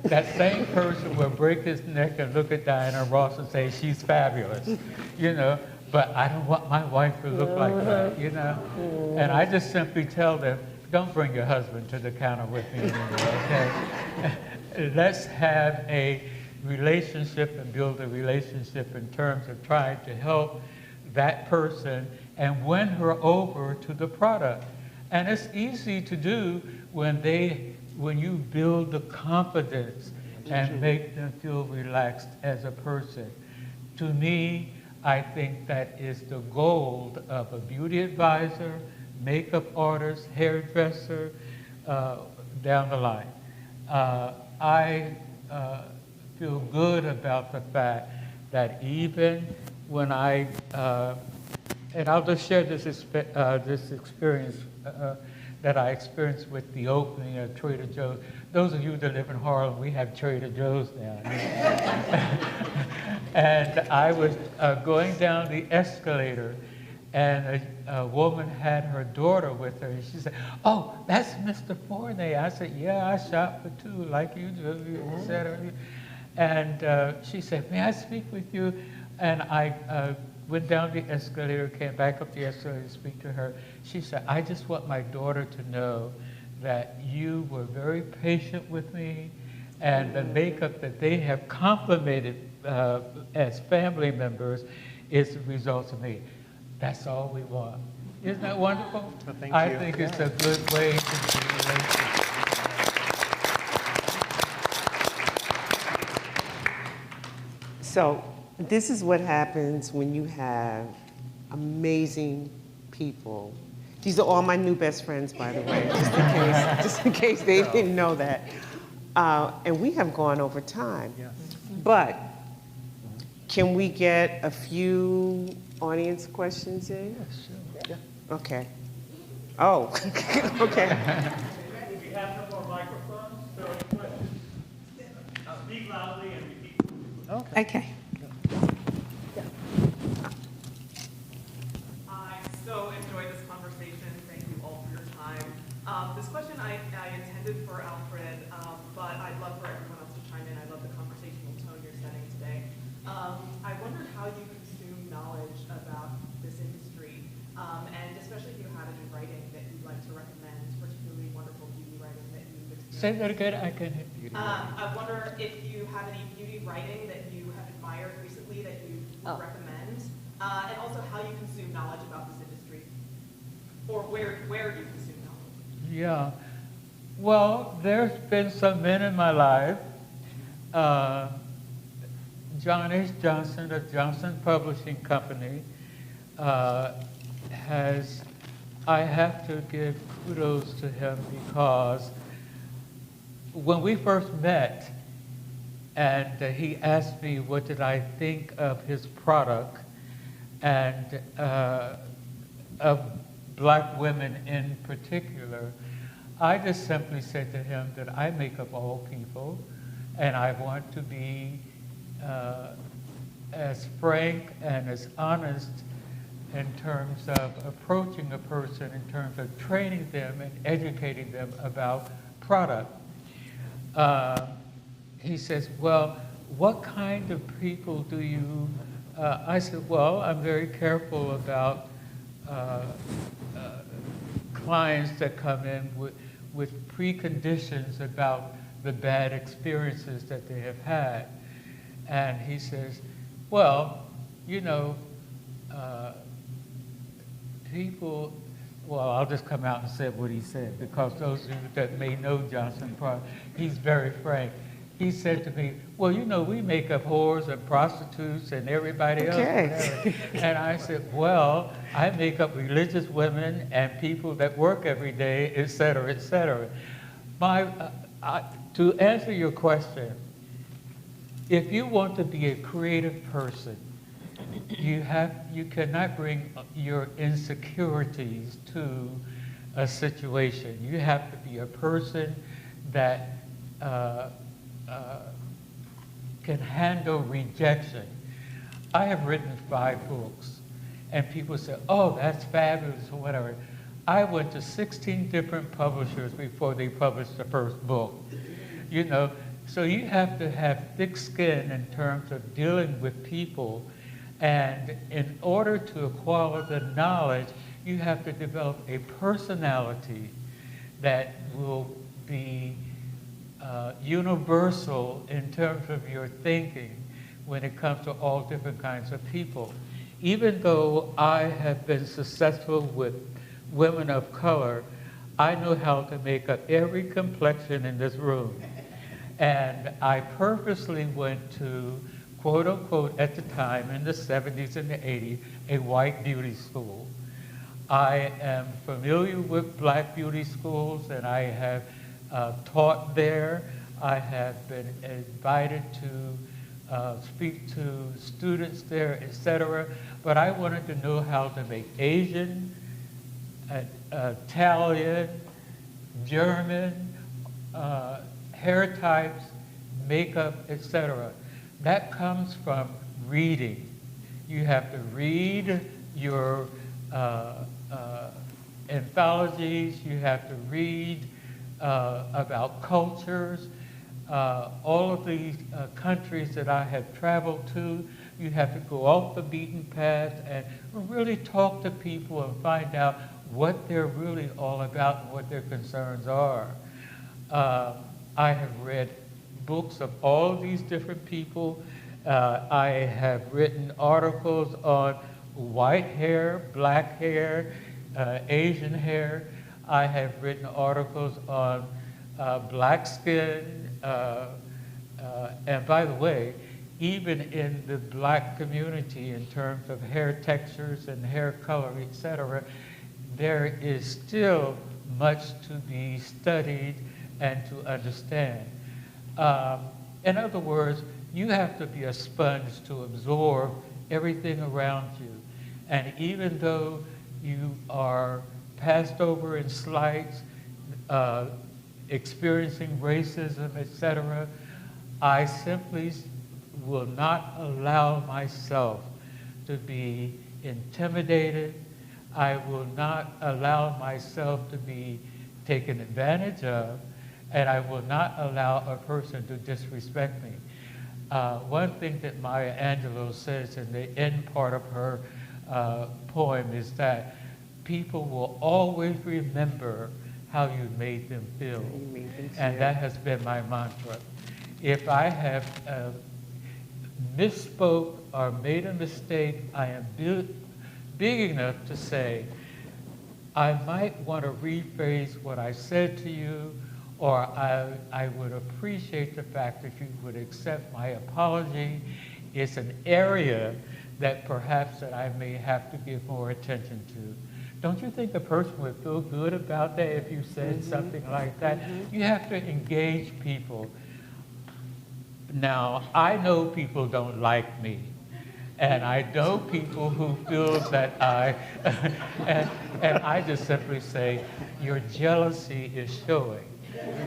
that same person will break his neck and look at Diana Ross and say, she's fabulous, you know, but I don't want my wife to look like that, you know? And I just simply tell them, don't bring your husband to the counter with me anymore, okay? Let's have a relationship and build a relationship in terms of trying to help that person and win her over to the product. And it's easy to do when you build the confidence and make them feel relaxed as a person. To me, I think that is the goal of a beauty advisor, makeup artist, hairdresser, down the line. I feel good about the fact that even when and I'll just share this experience that I experienced with the opening of Trader Joe's. Those of you that live in Harlem, we have Trader Joe's now. And I was going down the escalator, and a woman had her daughter with her, and she said, oh, that's Mr. Fornay. I said, yeah, I shop for two, like you do, etc. And she said, may I speak with you? And I went down the escalator, came back up the escalator to speak to her. She said, I just want my daughter to know that you were very patient with me, and the makeup that they have complimented as family members is the result of me. That's all we want. Isn't that wonderful? Well, thank I you. think it's a good way to do relationship. So this is what happens when you have amazing people. These are all my new best friends, by the way, just in case they didn't know that. And we have gone over time. Yes. But can we get a few audience questions in? Yes, sure. Yeah. Okay. Oh, okay. We have no more microphones, so any questions? Speak loudly and repeat. Okay. Okay. I so enjoyed this conversation. Thank you all for your time. This question I intended for Alfred, but I'd love for everyone else to chime in. I love the conversational tone you're setting today. I wondered how you consume knowledge about this industry, and especially if you have any writing that you'd like to recommend, particularly wonderful beauty writing that you've experienced. Say that again, I can hear you. I wonder if you have any beauty writing that you have admired recently that you would recommend, and also how you consume knowledge about this industry, or where you consume knowledge. Yeah. Well, there's been some men in my life. John H. Johnson of Johnson Publishing Company I have to give kudos to him because when we first met and he asked me what did I think of his product and of black women in particular, I just simply said to him that I make up all people and I want to be as frank and as honest in terms of approaching a person person in terms of training them and educating them about product. He says, well, what kind of people do you, I said, well, I'm very careful about clients that come in with preconditions about the bad experiences that they have had. And he says, well, you know, people, well, I'll just come out and say what he said, because those of you that may know Johnson Pratt, he's very frank. He said to me, well, you know, we make up whores and prostitutes and everybody else. Okay. And I said, well, I make up religious women and people that work every day, et cetera, et cetera. To answer your question, if you want to be a creative person, you cannot bring your insecurities to a situation. You have to be a person that can handle rejection. I have written 5 books, and people say, oh, that's fabulous, or whatever. I went to 16 different publishers before they published the first book. You know, so you have to have thick skin in terms of dealing with people, and in order to acquire the knowledge, you have to develop a personality that will be universal in terms of your thinking when it comes to all different kinds of people. Even though I have been successful with women of color, I know how to make up every complexion in this room. And I purposely went to, quote unquote, at the time, in the 70s and the 80s, a white beauty school. I am familiar with black beauty schools, and I have taught there. I have been invited to speak to students there, etc. But I wanted to know how to make Asian, Italian, German, hair types, makeup, etc. That comes from reading. You have to read your anthologies, you have to read about cultures. All of these countries that I have traveled to, you have to go off the beaten path and really talk to people and find out what they're really all about and what their concerns are. I have read books of all of these different people. I have written articles on white hair, black hair, Asian hair. I have written articles on black skin. And by the way, even in the black community, in terms of hair textures and hair color, etc., there is still much to be studied and to understand. In other words, you have to be a sponge to absorb everything around you. And even though you are passed over in slights, experiencing racism, etc., I simply will not allow myself to be intimidated. I will not allow myself to be taken advantage of, and I will not allow a person to disrespect me. One thing that Maya Angelou says in the end part of her poem is that people will always remember how you made them feel. And that has been my mantra. If I have misspoke or made a mistake, I am big enough to say, I might want to rephrase what I said to you, or I would appreciate the fact that you would accept my apology. It's an area that perhaps that I may have to give more attention to. Don't you think a person would feel good about that if you said something like that? You have to engage people. Now, I know people don't like me, and I know people who feel that and I just simply say, your jealousy is showing.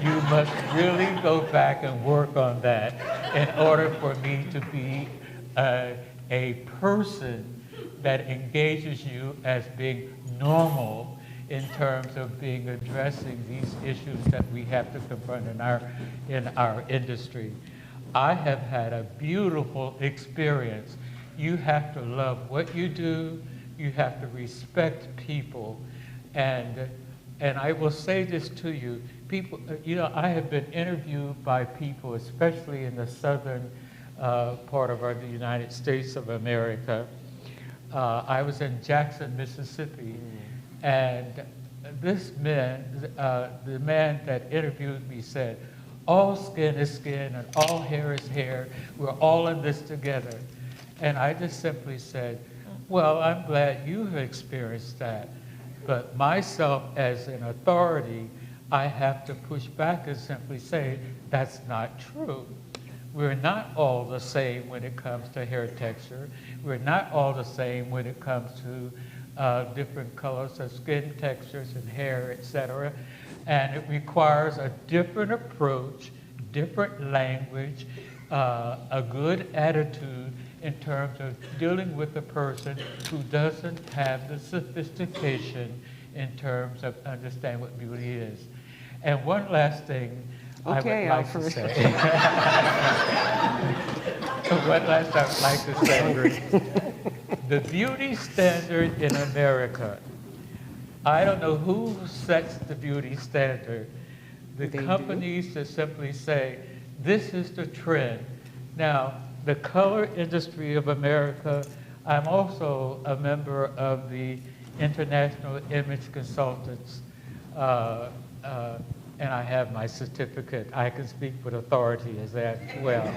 You must really go back and work on that in order for me to be a person that engages you as being normal in terms of addressing these issues that we have to confront in our industry. I have had a beautiful experience. You have to love what you do. You have to respect people. And I will say this to you, people, I have been interviewed by people, especially in the southern part of the United States of America. I was in Jackson, Mississippi, and this man, the man that interviewed me said, all skin is skin and all hair is hair. We're all in this together. And I just simply said, well, I'm glad you have experienced that. But myself as an authority, I have to push back and simply say, that's not true. We're not all the same when it comes to hair texture. We're not all the same when it comes to different colors of skin textures and hair, etc. And it requires a different approach, different language, a good attitude in terms of dealing with a person who doesn't have the sophistication in terms of understanding what beauty is. And one last thing I would like to say. One last I would like to say. The beauty standard in America, I don't know who sets the beauty standard. The companies that simply say, this is the trend. Now, the color industry of America, I'm also a member of the International Image Consultants, and I have my certificate. I can speak with authority as that well.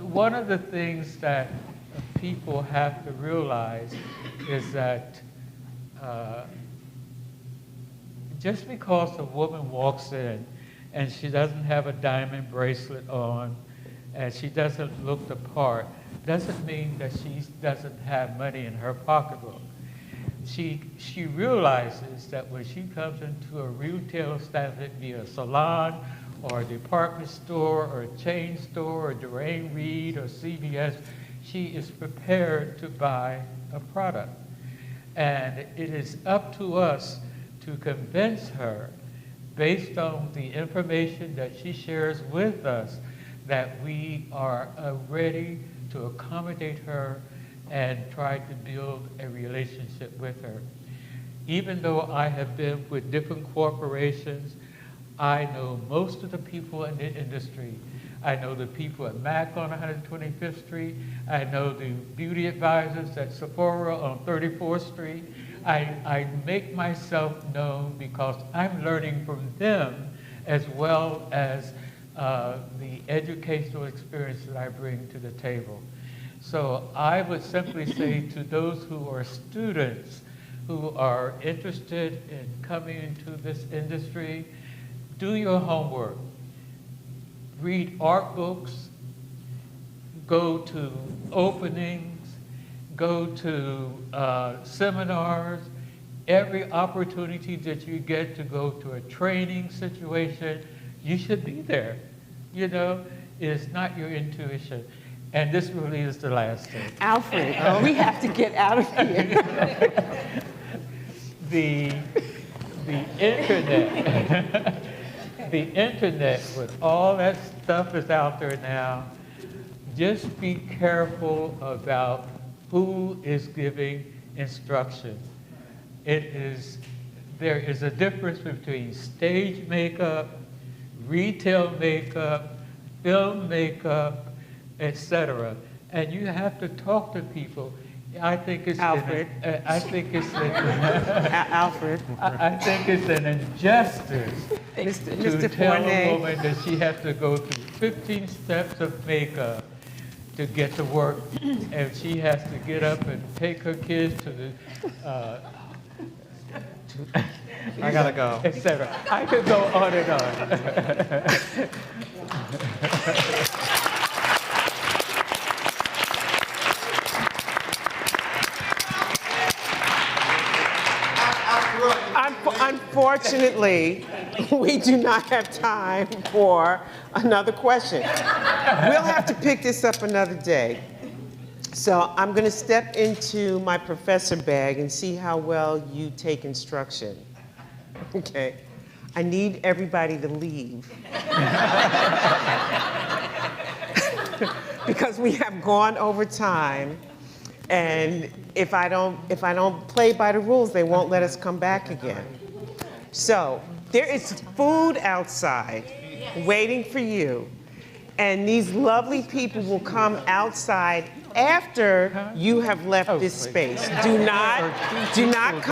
One of the things that people have to realize is that just because a woman walks in and she doesn't have a diamond bracelet on and she doesn't look the part, doesn't mean that she doesn't have money in her pocketbook. She realizes that when she comes into a retail establishment, be it a salon or a department store or a chain store or Durain Reed or CVS, she is prepared to buy a product. And it is up to us to convince her, based on the information that she shares with us, that we are ready to accommodate her and try to build a relationship with her. Even though I have been with different corporations, I know most of the people in the industry. I know the people at MAC on 125th Street. I know the beauty advisors at Sephora on 34th Street. I make myself known because I'm learning from them as well as the educational experience that I bring to the table. So I would simply say to those who are students who are interested in coming into this industry, do your homework. Read art books, go to openings, go to seminars. Every opportunity that you get to go to a training situation, you should be there. You know, it's not your intuition. And this really is the last thing. Alfred, we have to get out of here. The internet, the internet with all that stuff is out there now. Just be careful about who is giving instruction. There is a difference between stage makeup, retail makeup, film makeup, etc. And you have to talk to people. I think it's Alfred. Alfred. I think it's an injustice to tell a woman that she has to go through 15 steps of makeup to get to work, and she has to get up and take her kids to the. I gotta go. Etc. I could go on and on. Unfortunately, we do not have time for another question. We'll have to pick this up another day. So I'm going to step into my professor bag and see how well you take instruction. Okay. I need everybody to leave. Because we have gone over time, and if I don't play by the rules, they won't let us come back again. So there is food outside waiting for you, and these lovely people will come outside after you have left this space. Do not come.